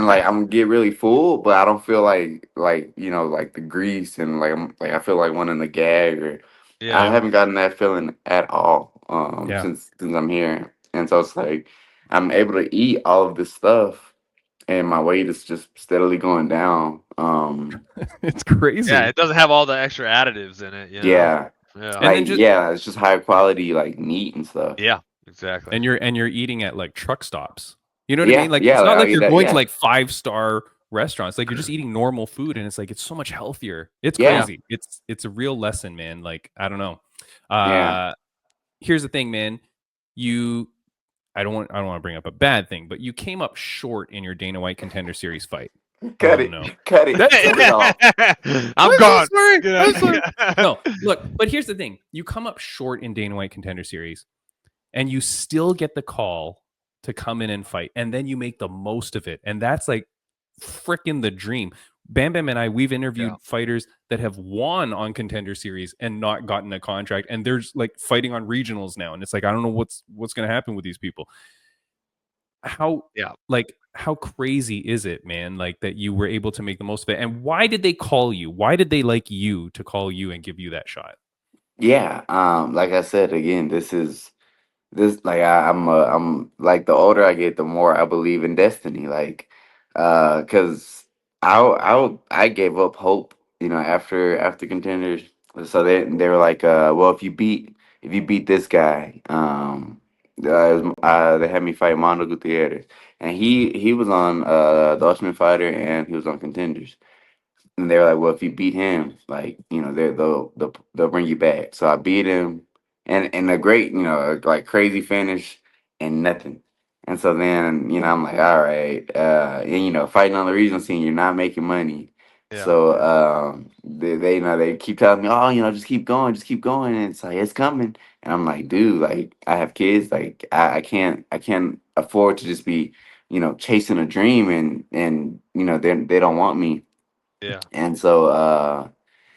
like I'm gonna get really full, but I don't feel like like the grease and like I feel like wanting to gag or I Yeah. haven't gotten that feeling at all yeah, since I'm here, and so it's like I'm able to eat all of this stuff, and my weight is just steadily going down. it's Yeah. crazy. It doesn't have all the extra additives in it. Yeah, Yeah. And then like just yeah, it's just high quality like meat and stuff. Yeah. Exactly. and you're eating at like truck stops. You know what I Yeah, mean? Like yeah, it's like, not I'll like eat you're that. going to Yeah, like 5-star restaurants. Like you're just eating normal food, and it's like it's so much healthier. It's yeah, crazy. It's a real lesson, man. Like I don't know. yeah. Here's the thing, man. You I don't want to bring up a bad thing, but you came up short in your Dana White Contender Series fight. Cut Oh it. no. Cut it. That's Cut it off. I'm gone. sorry. You I'm sorry. know? No, look, but here's the thing. You come up short in Dana White Contender Series and you still get the call to come in and fight, and then you make the most of it. And that's like freaking the dream. Bam Bam and I, we've interviewed Yeah. fighters that have won on Contender Series and not gotten a contract, and they're like fighting on regionals now. And it's like, I don't know what's going to happen with these people. How Yeah. like how crazy is it, man? Like that you were able to make the most of it. And why did they call you? Why did they like you to call you and give you that shot? Yeah. Like I said again, this like I'm like the older I get, the more I believe in destiny. Like, because I gave up hope, after contenders. So they were like, well, if you beat this guy, they had me fight Mondo Gutierrez, and he was on the Ultimate Fighter and he was on contenders. And they were like, well, if you beat him, like, they'll bring you back. So I beat him, and a great, like crazy finish and nothing. And so then, I'm like, all right, and fighting on the regional scene, you're not making money. Yeah. So they keep telling me, oh, just keep going, and it's like it's coming. And I'm like, dude, like I have kids, like I can't afford to just be, chasing a dream, and they don't want me. Yeah. And so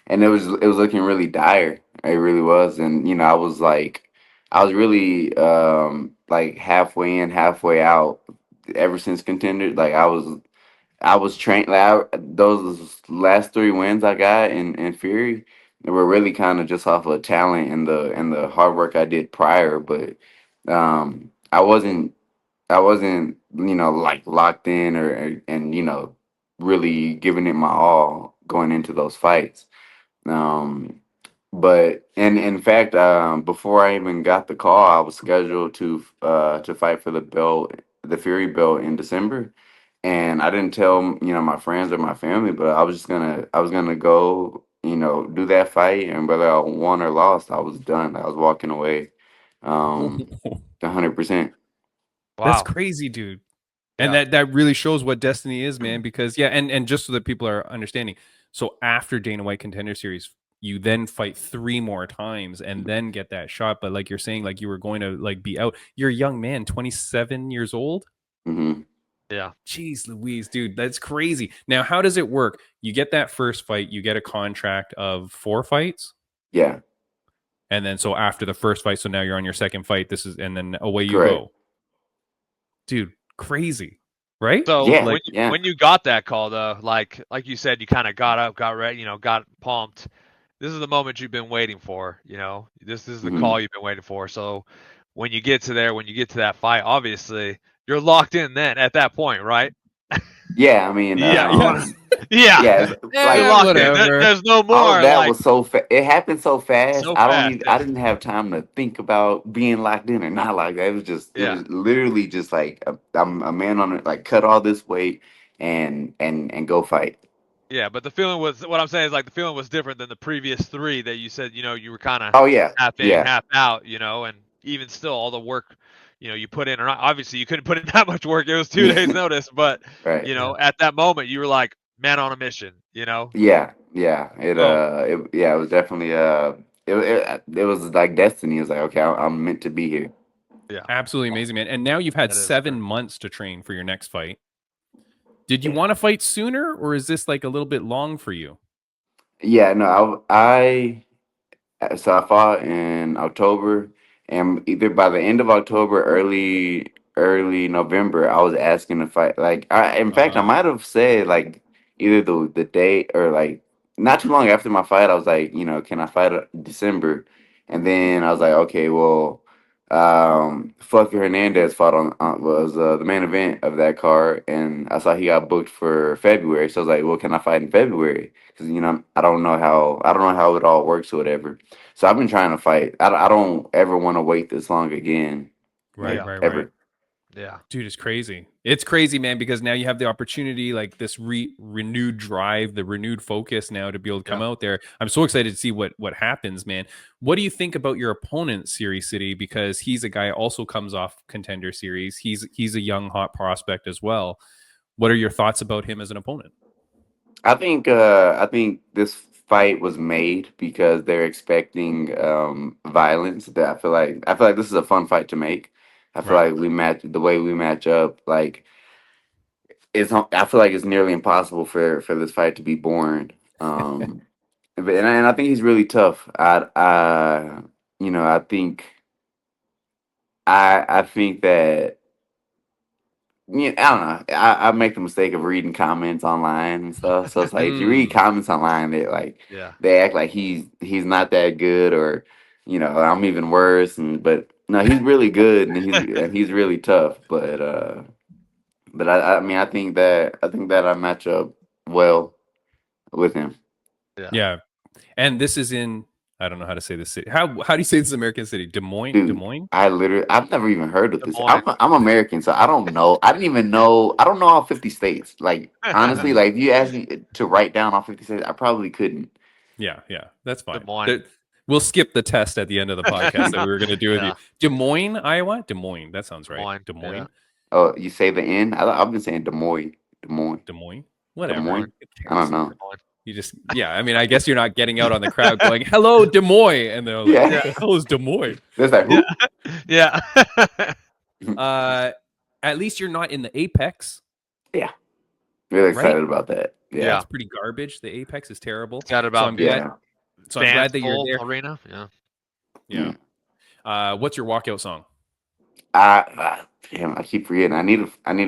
and it was looking really dire. It really was. And I was really like halfway in, halfway out ever since contender. Like I was trained. Those last 3 wins I got in Fury, they were really kind of just off of talent and the hard work I did prior. But I wasn't like locked in and really giving it my all going into those fights. Um, but and in fact, before I even got the call, I was scheduled to fight for the belt, the Fury belt in December, and I didn't tell my friends or my family, but I was gonna go do that fight, and whether I won or lost, I was done. I was walking away, 100%. That's Wow. crazy, dude. And Yeah. that really shows what destiny is, man. Because and just so that people are understanding, so after Dana White Contender Series, you then fight 3 more times and then get that shot. But like you're saying, like you were going to like be out. You're a young man, 27 years old. Hmm. Yeah. Jeez Louise, dude, that's crazy. Now, how does it work? You get that first fight, you get a contract of 4 fights, Yeah, and then so after the first fight, so now you're on your second fight. And then away you correct. go, dude. Crazy, right? So Yeah, Like, yeah. when you got that call though, like you said, you kind of got up, got ready, got pumped. This is the moment you've been waiting for. This is the Hmm. call you've been waiting for. So when you get to that fight, obviously you're locked in then at that point, right? Yeah, I mean, yeah, yeah, Yeah, yeah, it's you're yeah, like locked in. whatever. There's no all of more that like was it happened so fast. so fast. I Yeah, didn't have time to think about being locked in or not locked in. It yeah, was literally just like I'm a man on it, like cut all this weight and go fight. yeah. But the feeling was what I'm saying is like the feeling was different than the previous 3 that you said. You were kind of Oh yeah, half in, yeah, half out. And even still, all the work you put in, or not, obviously you couldn't put in that much work. It was 2 days notice, but right. at that moment you were like man on a mission. Yeah, yeah. So It was definitely it was like destiny. It was like, okay, I'm meant to be here. yeah, Absolutely amazing, man. And now you've had that is true. 7 months to train for your next fight. Did you want to fight sooner, or is this like a little bit long for you? Yeah, no, so I fought in October, and either by the end of October, early November, I was asking to fight. Like, in fact, I Uh, might have said like either the date or like not too long after my fight, I was like, can I fight December? And then I was like, okay, well, Fluffy Hernandez fought was the main event of that card, and I saw he got booked for February. So I was like, well, can I fight in February? Because I don't know how it all works or whatever. So I've been trying to fight. I don't ever want to wait this long again, right, like Yeah, right, right. ever. yeah, Dude, it's crazy. It's crazy, man, because now you have the opportunity, like this renewed drive, the renewed focus now to be able to come yeah. out there. I'm so excited to see what happens, man. What do you think about your opponent, Siri City? Because he's a guy also comes off Contender Series. He's a young hot prospect as well. What are your thoughts about him as an opponent? I think this fight was made because they're expecting violence. That I feel like this is a fun fight to make. I feel Right. like the way we match up. Like I feel like it's nearly impossible for this fight to be boring. And I think he's really tough. I think I think that. Yeah, I don't know. I make the mistake of reading comments online and stuff. So it's like if you read Mm, comments online, Yeah. they act like he's not that good, or I'm even worse. But no, he's really good, and he's really tough. But I mean I think that I match up well with him. Yeah. yeah. And this is in, I don't know how to say this city. How do you say this American city? Des Moines? Des Dude, Moines? I've never even heard of Des this. Moines. I'm American, so I don't know. I didn't even know. I don't know all 50 states. Like honestly, like if you asked me to write down all 50 states, I probably couldn't. Yeah, yeah. That's Des fine. Moines. We'll skip the test at the end of the podcast that we were going to do with you. Yeah. Des Moines, Iowa? Des Moines. That sounds Des right. Moines. Des Yeah. Moines? Oh, you say the N? I've been saying Des Moines, Des Moines, Des Moines? Des Des Whatever. Moines. Moines. Who I don't cares? know. Des Moines. You just, yeah. I mean, I guess you're not getting out on the crowd going, hello, Des Moines. And they're like, Yeah, what the hell is Des Moines? that's like Yeah. who? Yeah. Uh, at least you're not in the Apex, Yeah, really right? excited about that. Yeah, That's pretty garbage. The Apex is terrible. Got So about I'm glad. yeah. So I'm fans glad that you're full there. arena. Yeah. Yeah. Mm. What's your walkout song? Damn, I keep forgetting. I need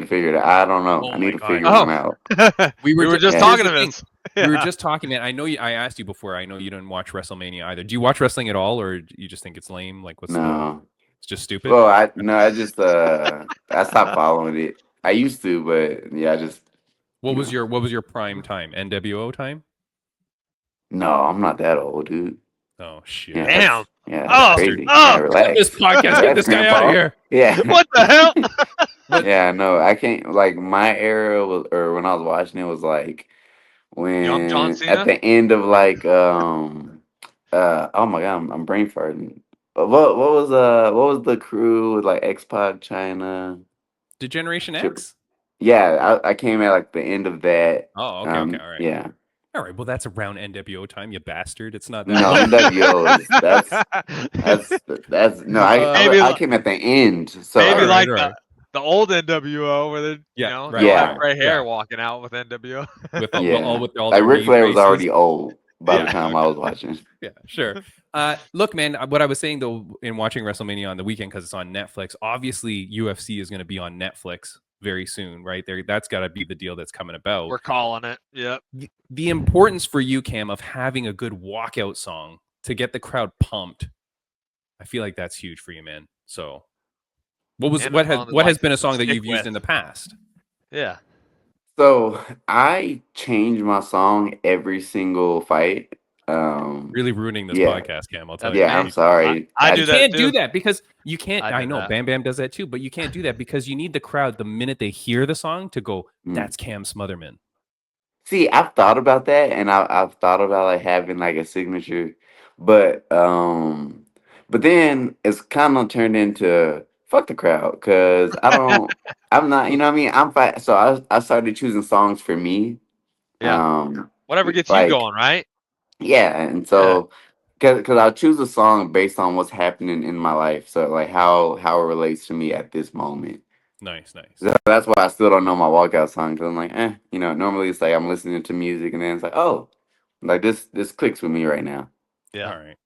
to figure it out. I don't know. Oh I my need to God. figure Oh. them out. We were just yeah. talking here's to the this. We were just talking, man. I know you. I asked you before. I know you didn't watch WrestleMania either. Do you watch wrestling at all, or you just think it's lame? Like, what's the? No. It's just stupid. Well, I just I stopped following it. I used to, but yeah, I just What was no. your prime time? NWO time? No, I'm not that old, dude. Oh shit! Yeah, Damn. that's Oh. crazy. Oh. Yeah, relax. This podcast, get Relax, this guy out of Grandpa. here. Yeah. What the hell? What? Yeah, no, I can't. Like my era was, or when I was watching it was like Young John when at Cena? the end of like oh my god, I'm brain farting. What was the crew with like X Pac, China? Degeneration Chip- X? Yeah, I came at like the end of that. Oh, okay, all right. Yeah. All right. Well, that's around NWO time, you bastard. It's not that. No, long. NWO is that's no. Maybe I came at the end. So maybe All like right, all right. the old NWO where they Yeah, they right, all Yeah. have gray hair yeah. walking out with NWO. With yeah, with all like their Ric knee Flair was braces. already old by the Yeah, time I was watching. Yeah, sure. Look, man, what I was saying though in watching WrestleMania on the weekend because it's on Netflix, obviously UFC is going to be on Netflix very soon, right? There, that's got to be the deal that's coming about. We're calling it. Yep. The importance for you, Cam, of having a good walkout song to get the crowd pumped. I feel like that's huge for you, man. So, what has been a song that you've used in the past? Yeah. So I change my song every single fight. Really ruining this yeah. podcast, Cam. I'll That's tell you. Yeah, I'm sorry. I do You that can't too. do that because you can't. I I did know that. Bam Bam does that too, but you can't do that because you need the crowd the minute they hear the song to go, "That's Cam Smotherman." See, I've thought about that, and I've thought about like having like a signature, but then it's kind of turned into fuck the crowd because I'm not, you know what I mean? I'm fine. So I started choosing songs for me. Yeah. Whatever gets you Like going, right? yeah, and so because I'll choose a song based on what's happening in my life, so like how it relates to me at this moment. Nice. So that's why I still don't know my walkout song because I'm like, normally it's like I'm listening to music and then it's like, oh, like this clicks with me right now. Yeah. All right.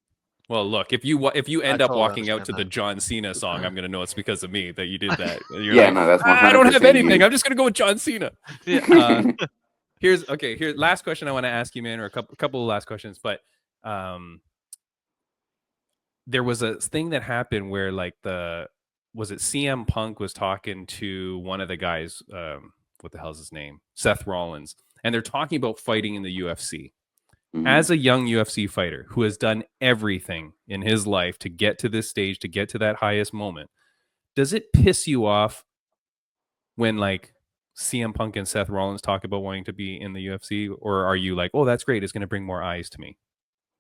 Well, look, if you end up totally walking out to understand the that. John Cena song, I'm gonna know it's because of me that you did that. You're Yeah, like, no, that's I don't have 100% anything. you. I'm just gonna go with John Cena. Yeah. Here's last question I want to ask you, man, or a couple of last questions, but there was a thing that happened where like was it CM Punk was talking to one of the guys, what the hell's his name? Seth Rollins, and they're talking about fighting in the UFC. Mhm. As a young UFC fighter who has done everything in his life to get to this stage, to get to that highest moment, does it piss you off when like CM Punk and Seth Rollins talk about wanting to be in the UFC, or are you like, oh, that's great, it's going to bring more eyes to me?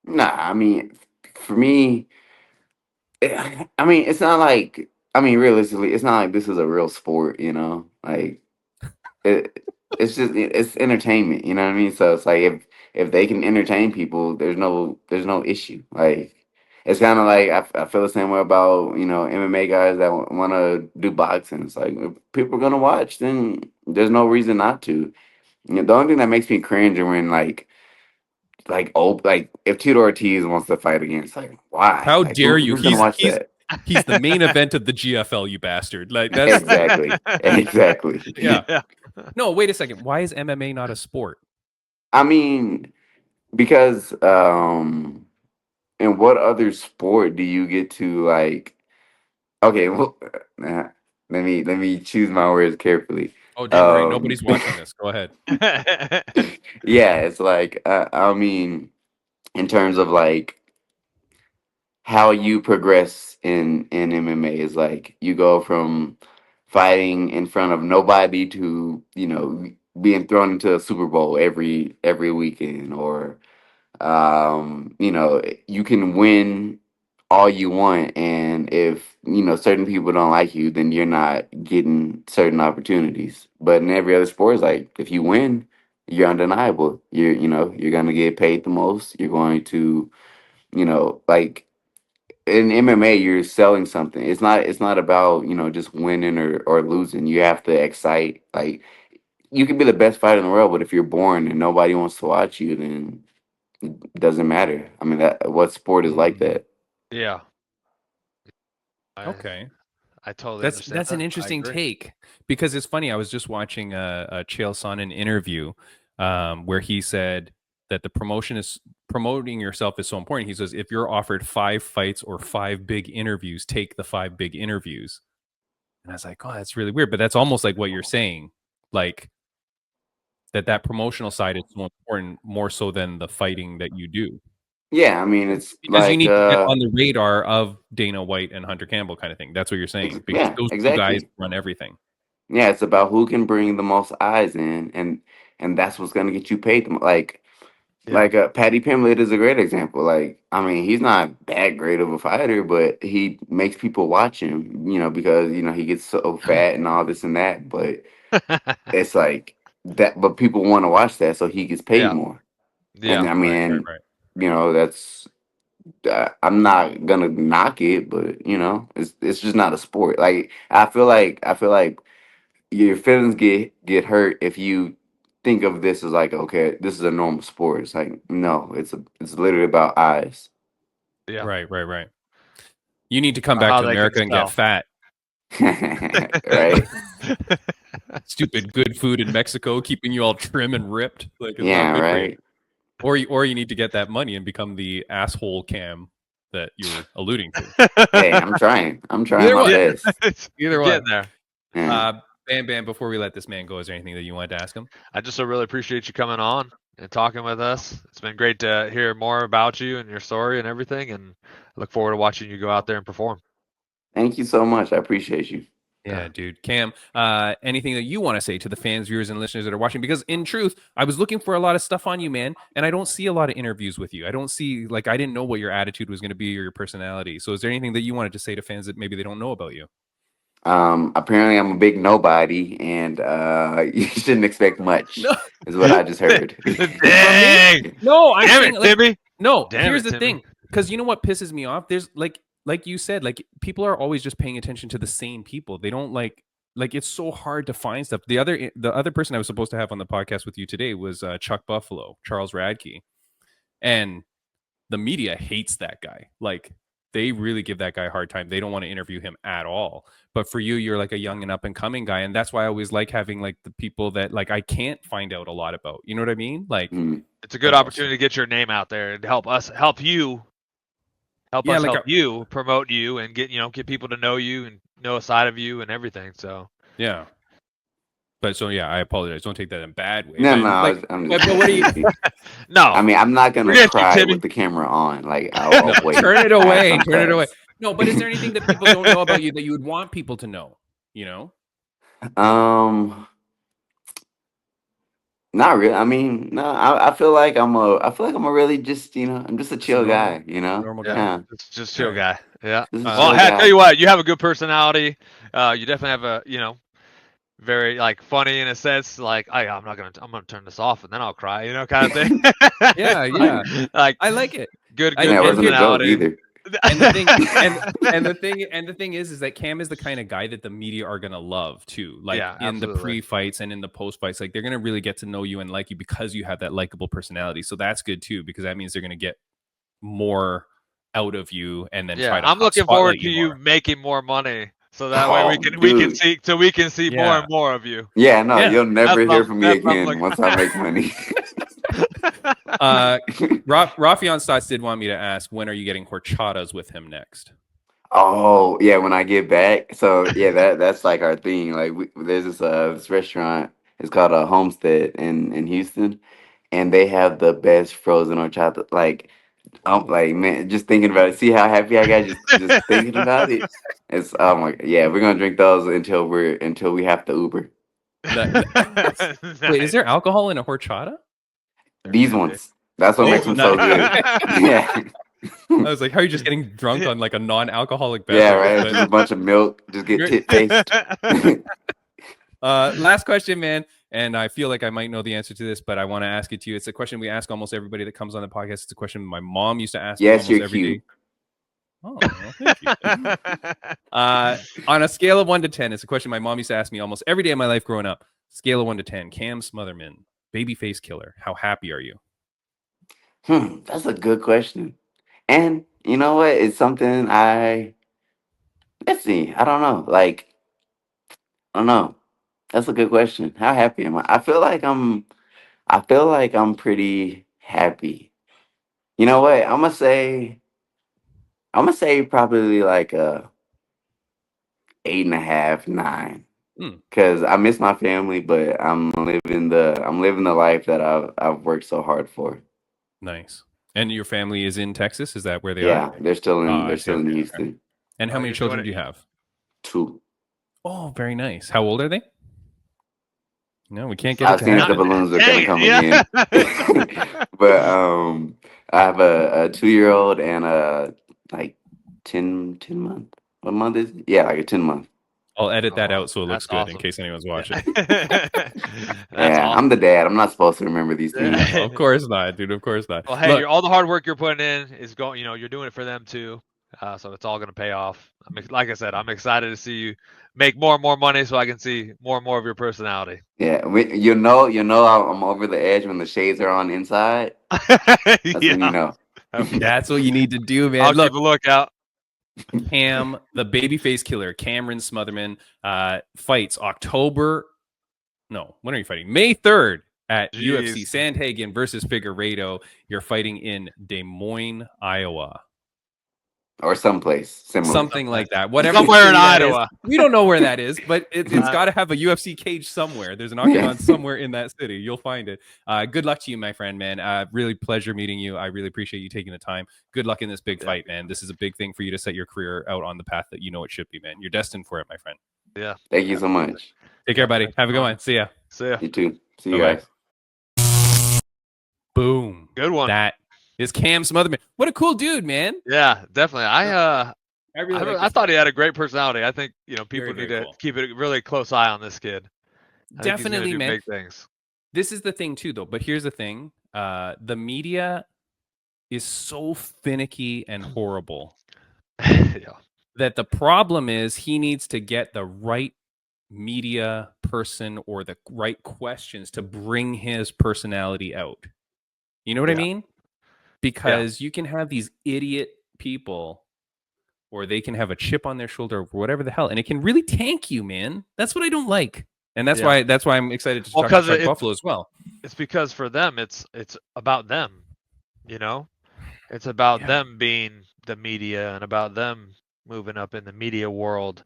Nah, I mean, for me, I mean, it's not like, I mean, realistically, it's not like this is a real sport, you know? Like, it, it's entertainment, you know what I mean? So it's like if they can entertain people, there's no issue. Like, it's kind of like I feel the same way about MMA guys that want to do boxing. It's like if people are gonna watch, then there's no reason not to. The only thing that makes me cringe is when like if Tito Ortiz wants to fight again, it's like why? How Like dare you? who's gonna watch that? He's the main event of the GFL, you bastard. Like that's Exactly. yeah. No, wait a second. Why is MMA not a sport? I mean, because in what other sport do you get to like? Okay, well, let me choose my words carefully. Oh, don't worry, nobody's watching this. Go ahead. Yeah, it's like I mean, in terms of like how you progress in MMA is like you go from fighting in front of nobody to being thrown into a Super Bowl every weekend, or you can win all you want, and if certain people don't like you, then you're not getting certain opportunities. But in every other sport, it's like if you win, you're undeniable. You're gonna get paid the most. You're going to like in MMA, you're selling something. It's not about just winning or losing. You have to excite. Like you can be the best fighter in the world, but if you're boring and nobody wants to watch you, then it doesn't matter. I mean, what sport is like that? Yeah. Okay. I totally That's understand. an that. I interesting agree. take, because it's funny. I was just watching a Chael Sonnen interview where he said that the promoting yourself is so important. He says if you're offered 5 fights or 5 big interviews, take the 5 big interviews. And I was like, oh, that's really weird. But that's almost like what you're saying, like that promotional side is so important, more so than the fighting that you do, Yeah, I mean, it's because you like need to get on the radar of Dana White and Hunter Campbell kind of thing. That's what you're saying, because yeah, those 2 guys exactly. run everything. Yeah, it's about who can bring the most eyes in, and that's what's gonna get you paid. Yeah. Patty Pimblett is a great example. Like, I mean, he's not that great of a fighter, but he makes people watch him, because he gets so fat and all this and that. But it's like that, but people want to watch that, so he gets paid Yeah. more. Yeah. And I Right, right, mean, right. that's I'm not gonna knock it, but it's just not a sport. Like I feel like your feelings get hurt if you think of this as like, okay, this is a normal sport. It's like, no, it's literally about eyes. Yeah. Right, right, right. You need to come Or back how to they can America and get sell. fat. Right? Stupid good food in Mexico, keeping you all trim and ripped. Like, it's not Yeah, good for you. right. Or you need to get that money and become the asshole Cam that you were alluding to. Hey, I'm trying. I'm trying Either my way. Yeah, best. Either you're way. getting there. Yeah. Bam Bam, before we let this man go, is there anything that you wanted to ask him? I just really appreciate you coming on and talking with us. It's been great to hear more about you and your story and everything, and I look forward to watching you go out there and perform. Thank you so much. I appreciate you. Yeah, dude. Cam, anything that you want to say to the fans, viewers, and listeners that are watching? Because in truth, I was looking for a lot of stuff on you, man, and I don't see a lot of interviews with you. I don't see, like, I didn't know what your attitude was going to be or your personality. So is there anything that you wanted to say to fans that maybe they don't know about you? Apparently I'm a big nobody, and you shouldn't expect much, No. is what I just heard. Dang! No, I'm Damn saying, it, like, Timmy! no, Damn here's it, the Timmy. thing. Because you know what pisses me off? There's like you said, like, people are always just paying attention to the same people. They don't like it's so hard to find stuff. The other person I was supposed to have on the podcast with you today was Chuck Buffalo, Charles Radke. And the media hates that guy. Like, they really give that guy a hard time. They don't want to interview him at all. But for you, you're like a young and up and coming guy. And that's why I always like having like the people that like I can't find out a lot about. You know what I mean? Like, Mm. It's a good opportunity to get your name out there and help us help you promote you and get people to know you and know a side of you and everything. So yeah. But so yeah, I apologize. Don't take that in a bad way. No, But no, like, I'm but what do you? no, I mean, I'm not gonna Forget you, cry Timmy. with the camera on. Like, I'll No, wait. turn it I have away. some Turn it away. class. No, but is there anything that people don't know about you that you would want people to know? You know? Not really. I mean, no. I feel like I'm a really just I'm just a Just a chill normal, guy. You know. normal Yeah, guy. Yeah. just chill All right. guy. Yeah. Just a Well, chill I tell guy. you what, you have a good personality. You definitely have a very like funny in a sense. Like, I'm gonna turn this off and then I'll cry. Kind of thing. Yeah, yeah. Like, I like it. good Yeah, it and wasn't a here, joke personality. either. and the thing and the thing is that Cam is the kind of guy that the media are gonna love too. Like, Yeah, in the absolutely. pre-fights and in the post-fights, like, they're gonna really get to know you and like you because you have that likable personality. So that's good too, because that means they're gonna get more out of you and then try Yeah, to I'm looking forward spotlight to you you more. making more money, so that way we can Dude. see more Yeah. and more of you. Yeah, no, Yeah. you'll never hear from me That's what I'm again looking- once I make money. Raufeon Stots did want me to ask, when are you getting horchatas with him next? Oh yeah, when I get back. So yeah, that's like our thing. Like, there's this restaurant. It's called a Homestead in Houston, and they have the best frozen horchata. Like, like, man, just thinking about it. See how happy I got just thinking about it. It's, oh my God. Yeah, we're gonna drink those until we have to Uber. Wait, is there alcohol in a horchata? These ones. That's what makes them so good. Yeah. I was like, how are you just getting drunk on like a non-alcoholic Yeah, beverage? right. Just a bunch of milk. Just get tit-faced. Last question, man. And I feel like I might know the answer to this, but I want to ask it to you. It's a question we ask almost everybody that comes on the podcast. It's a question my mom used to ask me Yes, almost you're every cute. day. Oh, well, thank you. On a scale of 1 to 10, it's a question my mom used to ask me almost every day of my life growing up. Scale of 1 to 10. Cam Smotherman, babyface killer. How happy are you? That's a good question. And you know what? It's something I let's see. I don't know. Like, I don't know. That's a good question. How happy am I? I feel like I'm pretty happy. You know what? I'm gonna say probably like a 8.5, 9. Hmm, Cause I miss my family, but I'm living the life that I've worked so hard for. nice. And your family is in Texas? Is that where they are? Yeah, they're I see. still in Okay, okay. Houston. And how many You're doing children it. do you have? 2. Oh, very nice. How old are they? No, we can't get it I've to seen if the happen. balloons are Dang gonna it! come Yeah. again. But I have a 2-year-old and a like 10 month. What month is it? Yeah, like a 10 month. I'll edit that Oh, out so it looks that's good in awesome. case anyone's watching. Yeah. That's Yeah, I'm awesome. the dad. I'm not supposed to remember these things. Of course not, dude. Of course not. Well, hey, Look, all the hard work you're putting in is going. You're doing it for them too. So it's all going to pay off. Like I said, I'm excited to see you make more and more money, so I can see more and more of your personality. Yeah, I'm over the edge when the shades are on inside. That's when you Yeah. know. Okay. that's what you need to do, man. I'll Look, keep a lookout. Cam, the babyface killer, Cameron Smotherman, fights October. No, when are you fighting? May 3rd at UFC Jeez. Sandhagen versus Figueiredo. You're fighting in Des Moines, Iowa. Or someplace similar. Something like that. Whatever Somewhere in city that is. Iowa. We don't know where that is, but it's Uh, got to have a UFC cage somewhere. There's an Yeah. Octagon somewhere in that city. You'll find it. Good luck to you, my friend, man. Really pleasure meeting you. I really appreciate you taking the time. Good luck in this big fight, man. This is a big thing for you to set your career out on the path that you know it should be, man. You're destined for it, my friend. Yeah. Thank you so much. Take care, buddy. Thanks Have a for good calling. one. See ya. See ya. You too. See you Bye-bye. guys. Boom. Good one. That is Cam Smotherman. What a cool dude, man. Yeah, definitely. I really like I this thought guy. he had a great personality. I think people Very, need very to cool. keep a really close eye on this kid. I think he's Definitely, gonna do man. big things. This is the thing too, though. But here's the thing: the media is so finicky and horrible Yeah. that the problem is he needs to get the right media person or the right questions to bring his personality out. You know what I Yeah. mean? Because you can have these idiot people or they can have a chip on their shoulder or whatever the hell, and it can really tank you, man. That's what I don't like. And that's Yeah. why I'm excited to Well, talk to 'cause Chuck it's Buffalo as well. It's because for them, it's about them. You know, it's about Yeah. them being the media and about them moving up in the media world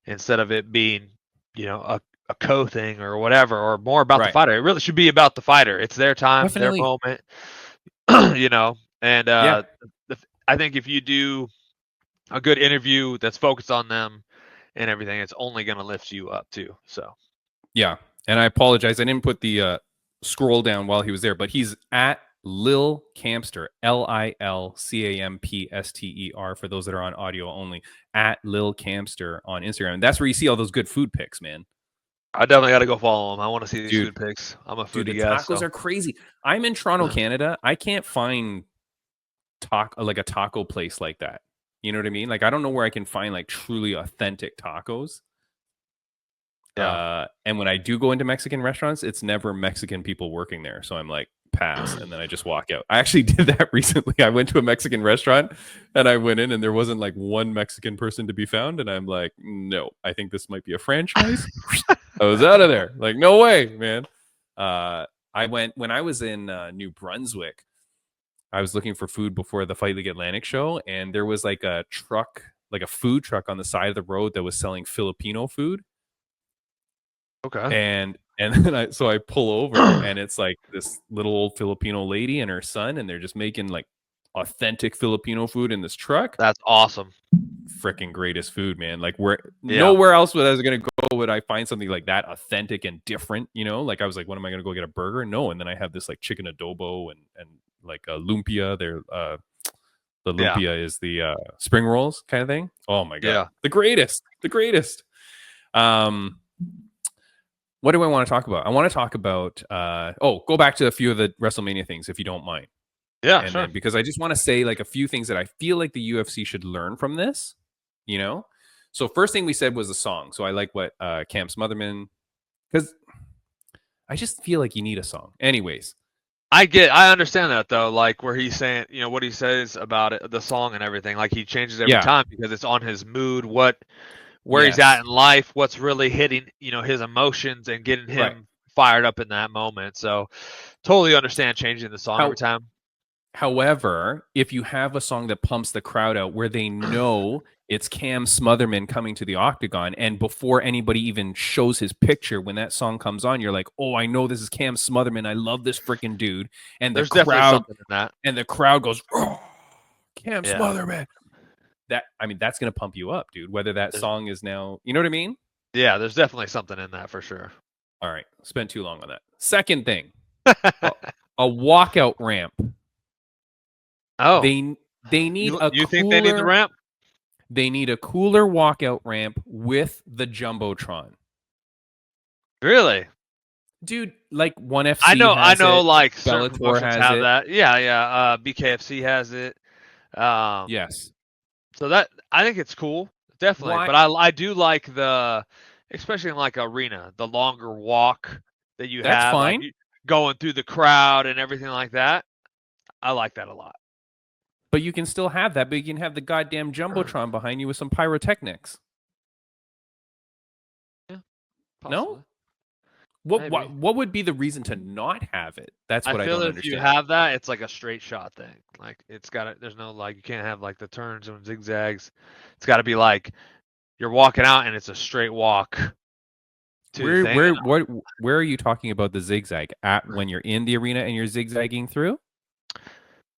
instead of it being, a co thing or whatever, or more about the Right. fighter. It really should be about the fighter. It's their time, Definitely. their moment. And Yeah. I think if you do a good interview that's focused on them and everything, it's only going to lift you up too. So Yeah. And I apologize. I didn't put the scroll down while he was there, but he's at Lil Campster, LILCAMPSTER, for those that are on audio only, at Lil Campster on Instagram. And that's where you see all those good food pics, man. I definitely got to go follow him. I want to see these Dude. food pics. I'm a Dude, foodie the guy. tacos So. are crazy. I'm in Toronto, Canada. I can't find like a taco place like that. You know what I mean? Like, I don't know where I can find like truly authentic tacos. Yeah. And when I do go into Mexican restaurants, it's never Mexican people working there. So I'm like, pass. And then I just walk out. I actually did that recently. I went to a Mexican restaurant and I went in and there wasn't like one Mexican person to be found. And I'm like, no, I think this might be a franchise. I was out of there. Like, no way, man. I went when I was in New Brunswick. I was looking for food before the Fight League Atlantic show. And there was like a truck, like a food truck on the side of the road that was selling Filipino food. Okay. And then I pull over and it's like this little old Filipino lady and her son, and they're just making like authentic Filipino food in this truck. That's awesome. Freaking greatest food, man. Like nowhere else I was gonna go would I find something like that authentic and different, you know? Like I was like, what am I gonna go get a burger? No, and then I have this like chicken adobo and like a lumpia. They're the lumpia is the spring rolls kind of thing. Oh my god. Yeah. The greatest. What do I want to talk about? I want to talk about go back to a few of the WrestleMania things if you don't mind. Yeah, And sure. then, because I just want to say like a few things that I feel like the UFC should learn from this, you know? So first thing we said was the song. So I like what Cam Smotherman, because I just feel like you need a song. Anyways, I understand that though, like where he's saying, what he says about it, the song and everything, like he changes every Yeah. time because it's on his mood, where he's at in life, what's really hitting, his emotions and getting him fired up in that moment. So totally understand changing the song every time. However, if you have a song that pumps the crowd out where they know it's Cam Smotherman coming to the Octagon, and before anybody even shows his picture, when that song comes on, you're like, oh, I know this is Cam Smotherman. I love this freaking dude. And there's definitely something in that. And the crowd goes, oh, Cam Smotherman. That's going to pump you up, dude, whether that song is now, you know what I mean? Yeah, there's definitely something in that for sure. All right. Spent too long on that. Second thing, a walkout ramp. Oh, they need you think they need the ramp? They need a cooler walkout ramp with the Jumbotron. Really? Dude, like ONE FC I know, it, like Bellator has have it. that. Yeah. BKFC has it. Yes. So that I think it's cool, definitely. Why? But I do like especially in like arena, the longer walk that you That's have, fine. like going through the crowd and everything like that. I like that a lot. But you can still have that, but you can have the goddamn Jumbotron behind you with some pyrotechnics. Yeah. Possibly. No? What would be the reason to not have it? That's what I don't understand. If you have that, it's like a straight shot thing. Like there's no like you can't have like the turns and zigzags. It's got to be like you're walking out and it's a straight walk. Where are you talking about the zigzag at when you're in the arena and you're zigzagging through?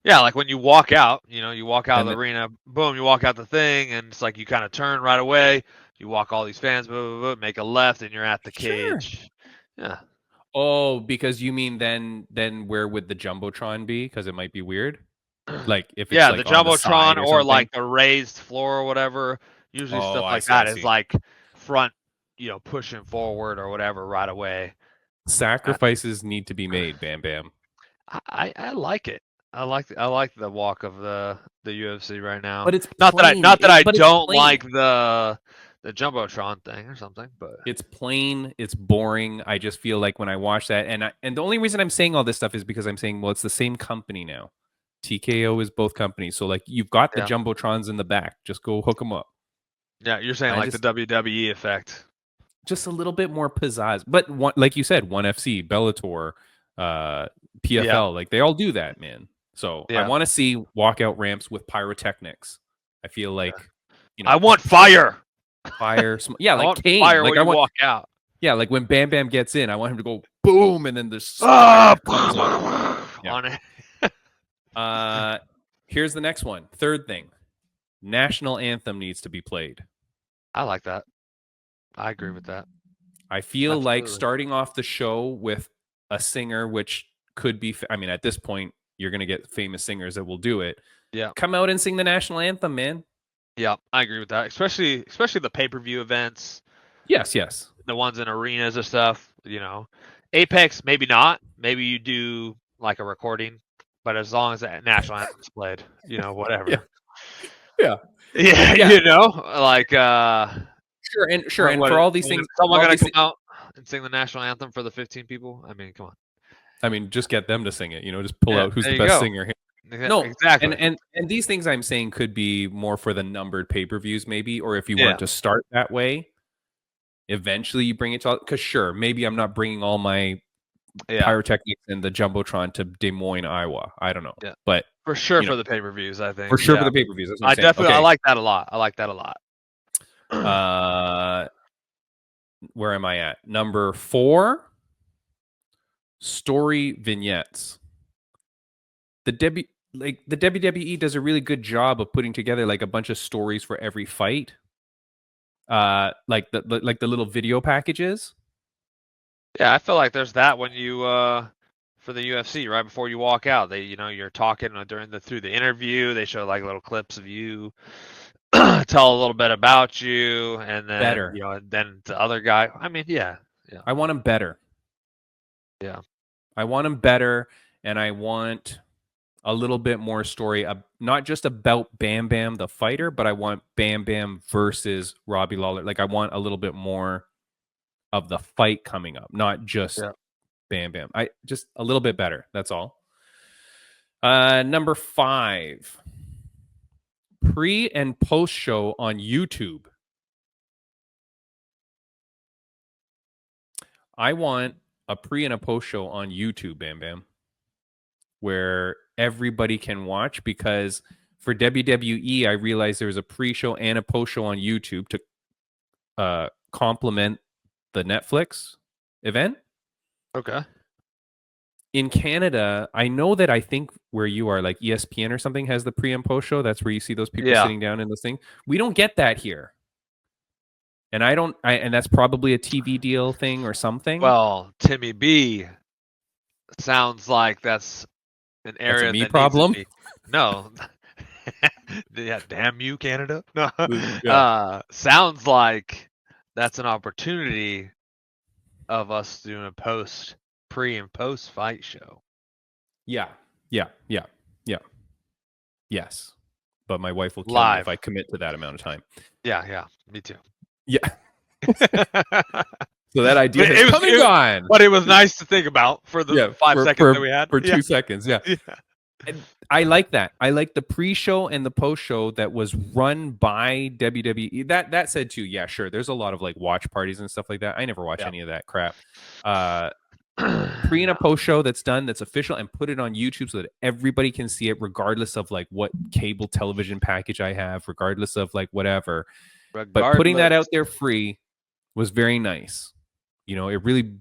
Yeah, like when you walk out, you walk out of the arena, boom, you walk out the thing, and it's like you kind of turn right away. You walk all these fans, make a left, and you're at the cage. Yeah. Oh, because you mean then where would the Jumbotron be? Because it might be weird. Like if it's like the Jumbotron or like the raised floor or whatever. Usually stuff like that is like front, pushing forward or whatever right away. Sacrifices need to be made, Bam Bam. I like it. I like the walk of the UFC right now. But it's not that I don't like the Jumbotron thing or something, but it's plain, it's boring. I just feel like when I watch that, and the only reason I'm saying all this stuff is because I'm saying, well, it's the same company now. TKO is both companies, so like you've got the Jumbotrons in the back. Just go hook them up. Yeah, you're saying the WWE effect. Just a little bit more pizzazz, but like you said, ONE FC, Bellator, PFL, like they all do that, man. So I want to see walkout ramps with pyrotechnics. I feel like, I want fire. Yeah, like Kane. Fire like when I walk out. Yeah, like when Bam Bam gets in, I want him to go boom, and then there's on it. Here's the next one. Third thing, national anthem needs to be played. I like that. I agree with that. I feel like starting off the show with a singer, which could be, at this point, you're going to get famous singers that will do it. Yeah. Come out and sing the national anthem, man. Yeah, I agree with that. Especially the pay-per-view events. Yes. The ones in arenas and stuff, Apex, maybe not. Maybe you do like a recording, but as long as that national anthem is played, whatever. Yeah. Like Sure. And for all these things, someone gonna come out and sing the national anthem for the 15 people. I mean, come on. Just get them to sing it. Just pull out who's the best singer here. No, exactly. And these things I'm saying could be more for the numbered pay-per-views, maybe, or if you want to start that way, eventually you bring it to. Because sure, maybe I'm not bringing all my pyrotechnics and the Jumbotron to Des Moines, Iowa. I don't know, but for sure for the pay-per-views, I think for sure for the pay-per-views. That's what I'm saying. Definitely, I like that a lot. Where am I at? Number 4. Story vignettes. The WWE does a really good job of putting together like a bunch of stories for every fight. Like the little video packages. Yeah, I feel like there's that when you for the UFC right before you walk out. They you're talking through the interview. They show like little clips of you, tell a little bit about you, and then and then the other guy. Yeah. I want him better. Yeah. I want him better, and I want a little bit more story, not just about Bam Bam the fighter, but I want Bam Bam versus Robbie Lawler. Like I want a little bit more of the fight coming up, not just Bam Bam. Just a little bit better. That's all. Number 5. Pre and post show on YouTube. I want a pre and a post show on YouTube, Bam Bam, where everybody can watch, because for WWE, I realized there was a pre-show and a post-show on YouTube to complement the Netflix event. Okay. In Canada, I know that I think where you are, like ESPN or something, has the pre and post show. That's where you see those people sitting down in this thing. We don't get that here. And and that's probably a TV deal thing or something. Well, Timmy B sounds like that's an area me that problem. needs to be, no. Yeah, damn you, Canada. No. Sounds like that's an opportunity of us doing a pre and post fight show. Yeah. Yes. But my wife will kill me if I commit to that amount of time. Yeah, me too. Yeah. So that idea is coming on. But it was nice to think about for the 5 seconds that we had. For 2 seconds, yeah. And I like that. I like the pre-show and the post-show that was run by WWE. That said too, yeah, sure. There's a lot of like watch parties and stuff like that. I never watch any of that crap. Pre and a post-show that's done, that's official, and put it on YouTube so that everybody can see it, regardless of like what cable television package I have, regardless of like whatever. But putting that out there free was very nice. You know, it really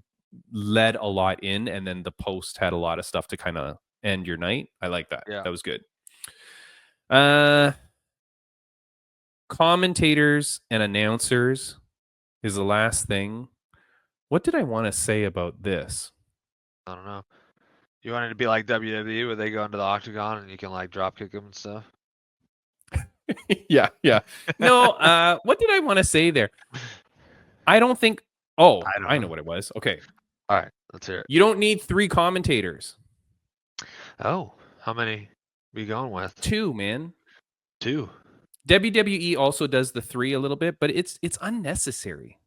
led a lot in, and then the post had a lot of stuff to kind of end your night. I like that. Yeah. That was good. Commentators and announcers is the last thing. What did I want to say about this? I don't know. You want it to be like WWE where they go into the Octagon and you can like drop kick them and stuff? Yeah. No, what did I want to say there? I don't think. Oh, I know what it was. Okay. All right, let's hear it. You don't need 3 commentators. Oh, how many we going with? 2, man. 2. WWE also does the 3 a little bit, but it's unnecessary.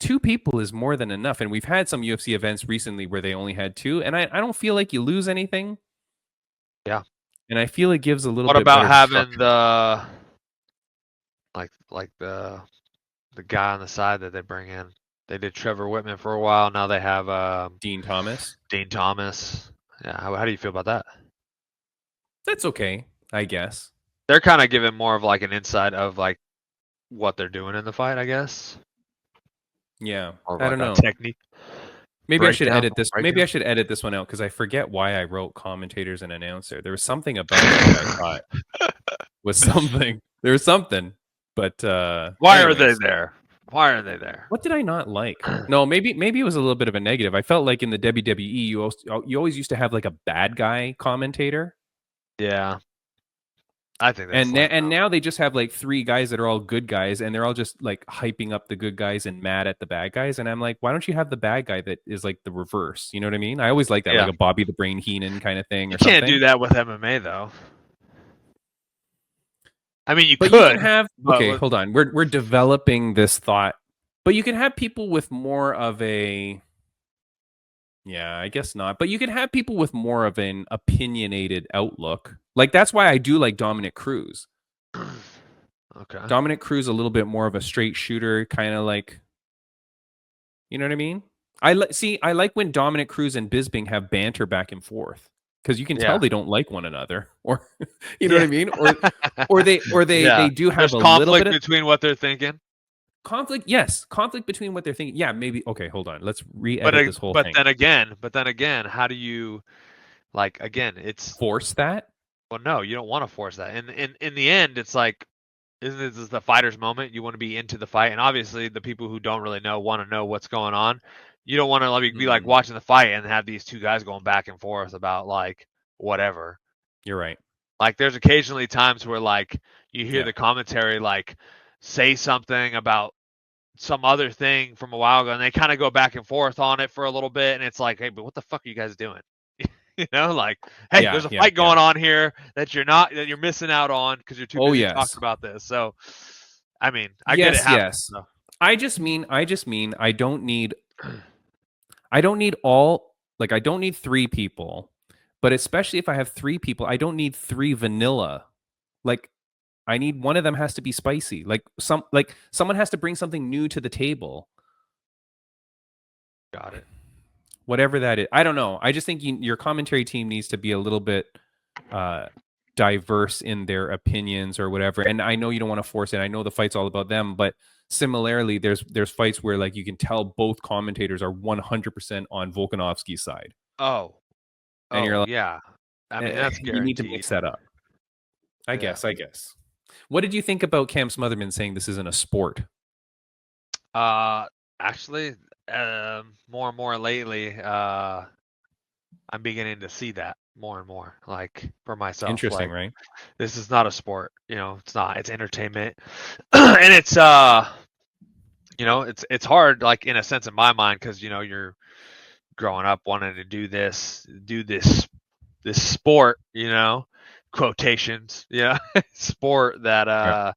2 people is more than enough, and we've had some UFC events recently where they only had 2, and I don't feel like you lose anything. Yeah, and I feel it gives a little. What bit about better having structure. the guy on the side that they bring in? They did Trevor Whitman for a while. Now they have Dean Thomas. Yeah, how do you feel about that? That's okay, I guess. They're kind of giving more of like an insight of like what they're doing in the fight, I guess. Yeah, or I don't know. Technique. Maybe I should edit this. Maybe I should edit this one out because I forget why I wrote commentators and announcer. There was something about it that I thought was something. There was something, but why are they there? Why are they there? What did I not like? No, maybe it was a little bit of a negative. I felt like in the WWE, you always used to have like a bad guy commentator. Yeah, I think that's and now they just have like 3 guys that are all good guys, and they're all just like hyping up the good guys and mad at the bad guys. And I'm like, why don't you have the bad guy that is like the reverse? You know what I mean? I always like that, like a Bobby the Brain Heenan kind of thing. You can't do that with MMA though. I mean, you could. You can have. Okay, hold on. We're developing this thought, but you can have people with more of a. Yeah, I guess not. But you can have people with more of an opinionated outlook. Like, that's why I do like Dominic Cruz. Okay. Dominic Cruz, a little bit more of a straight shooter, kind of like, you know what I mean? I like when Dominic Cruz and Bisping have banter back and forth, because you can tell they don't like one another, or you know what I mean? Or they do have a conflict little bit between what they're thinking. Conflict, yes, conflict between what they're thinking. Yeah, maybe. Okay, hold on. Let's re-edit this whole thing. But then again, how do you, like, again, it's force that? Well, no, you don't want to force that. And in the end, it's like, isn't this the fighter's moment? You want to be into the fight, and obviously the people who don't really know want to know what's going on. You don't want to be like watching the fight and have these 2 guys going back and forth about like whatever. You're right. Like, there's occasionally times where like you hear the commentary like say something about some other thing from a while ago, and they kind of go back and forth on it for a little bit, and it's like, hey, but what the fuck are you guys doing? You know, like, hey, there's a fight going on here that you're missing out on because you're too busy talking about this. So, I mean, I get it. Yes. So. I just mean, I don't need 3 people, But especially if I have 3 people, I don't need 3 vanilla. Like, I need one of them has to be spicy. Like someone has to bring something new to the table. Got it. Whatever that is. I don't know. I just think your commentary team needs to be a little bit diverse in their opinions or whatever. And I know you don't want to force it. I know the fight's all about them, but similarly, there's fights where like you can tell both commentators are 100% on Volkanovski's side. And you're like, yeah. I mean, that's guaranteed. You need to mix that up. I guess. What did you think about Cam Smotherman saying this isn't a sport? Actually, more and more lately, I'm beginning to see that more and more, like for myself. Interesting, like, right? This is not a sport, it's not. It's entertainment, and it's it's hard, like in a sense in my mind, because you're growing up wanting to do this sport, quotations, sport that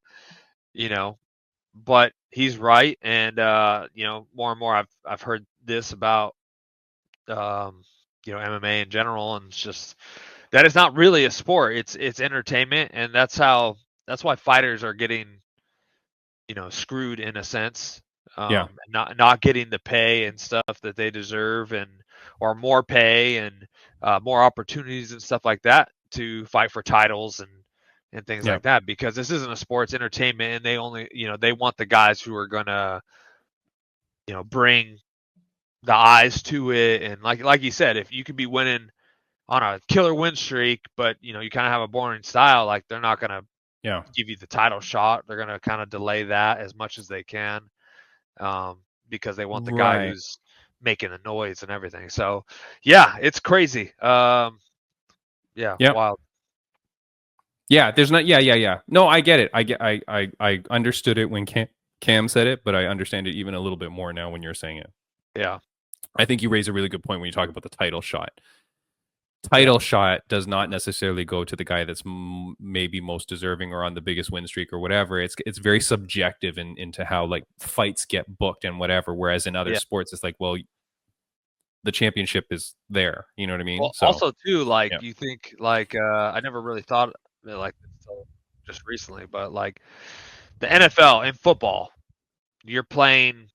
but he's right, and more and more I've heard this about MMA in general, and it's just that it's not really a sport. It's entertainment, and that's why fighters are getting screwed in a sense. Not getting the pay and stuff that they deserve, or more pay and more opportunities and stuff like that to fight for titles and things like that, because this isn't a sports entertainment, and they only they want the guys who are gonna bring the eyes to it. And like you said, if you could be winning on a killer win streak, but you kind of have a boring style, like they're not gonna give you the title shot. They're gonna kind of delay that as much as they can, because they want the guy who's making the noise and everything. So yeah, it's crazy. Wild. Yeah, there's not. Yeah. No, I get it. I understood it when Cam said it, but I understand it even a little bit more now when you're saying it. Yeah, I think you raise a really good point when you talk about the title shot. Title shot does not necessarily go to the guy that's maybe most deserving or on the biggest win streak or whatever. It's very subjective into how like fights get booked and whatever. Whereas in other sports, it's like, well, the championship is there. You know what I mean? Well, so, also too, like you think like I never really thought of it like this until just recently, but like the NFL and football, you're playing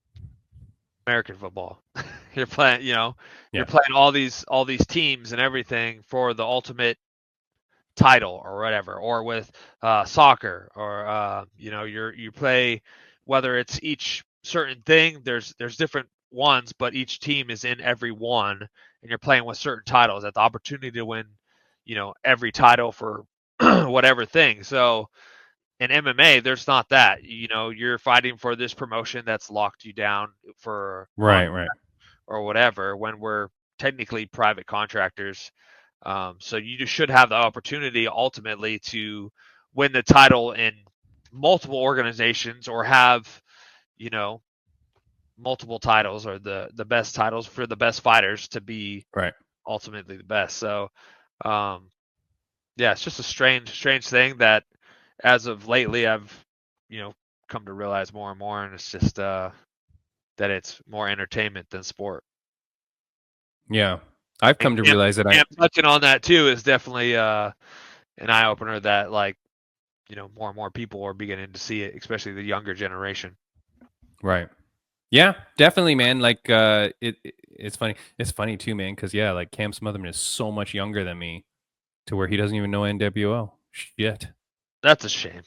American football. You're playing, you're playing all these teams and everything for the ultimate title or whatever. Or with soccer, or you play, whether it's each certain thing. There's different ones, but each team is in every one, and you're playing with certain titles at the opportunity to win, every title for whatever thing. So in MMA, there's not that. You're fighting for this promotion that's locked you down for right, or whatever, when we're technically private contractors. So you just should have the opportunity ultimately to win the title in multiple organizations, or have, multiple titles, or the best titles for the best fighters to be ultimately the best. So, it's just a strange thing that as of lately I've, come to realize more and more, and it's just that it's more entertainment than sport. Yeah, I've come to realize that. Touching on that too is definitely an eye opener, that like, more and more people are beginning to see it, especially the younger generation. Right. Yeah, definitely, man. Like, it's funny. It's funny too, man, because like Cam Smotherman is so much younger than me, to where he doesn't even know NWO. Shit, that's a shame.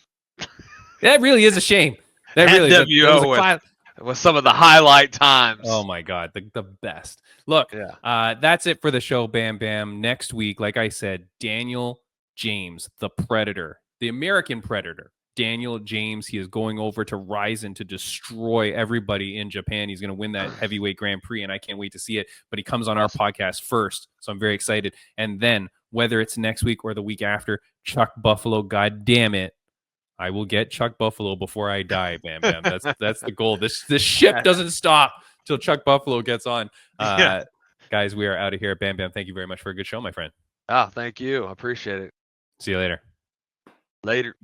That really is a shame. That really is. With some of the highlight times. Oh my God, the best. Look, that's it for the show, Bam Bam. Next week, like I said, Daniel James, the Predator, the American Predator. Daniel James, he is going over to Ryzen to destroy everybody in Japan. He's going to win that heavyweight Grand Prix, and I can't wait to see it. But he comes on our podcast first, so I'm very excited. And then, whether it's next week or the week after, Chuck Buffalo, God damn it, I will get Chuck Buffalo before I die, Bam Bam. That's the goal. This ship doesn't stop till Chuck Buffalo gets on. Guys, we are out of here. Bam Bam, thank you very much for a good show, my friend. Thank you. I appreciate it. See you later. Later.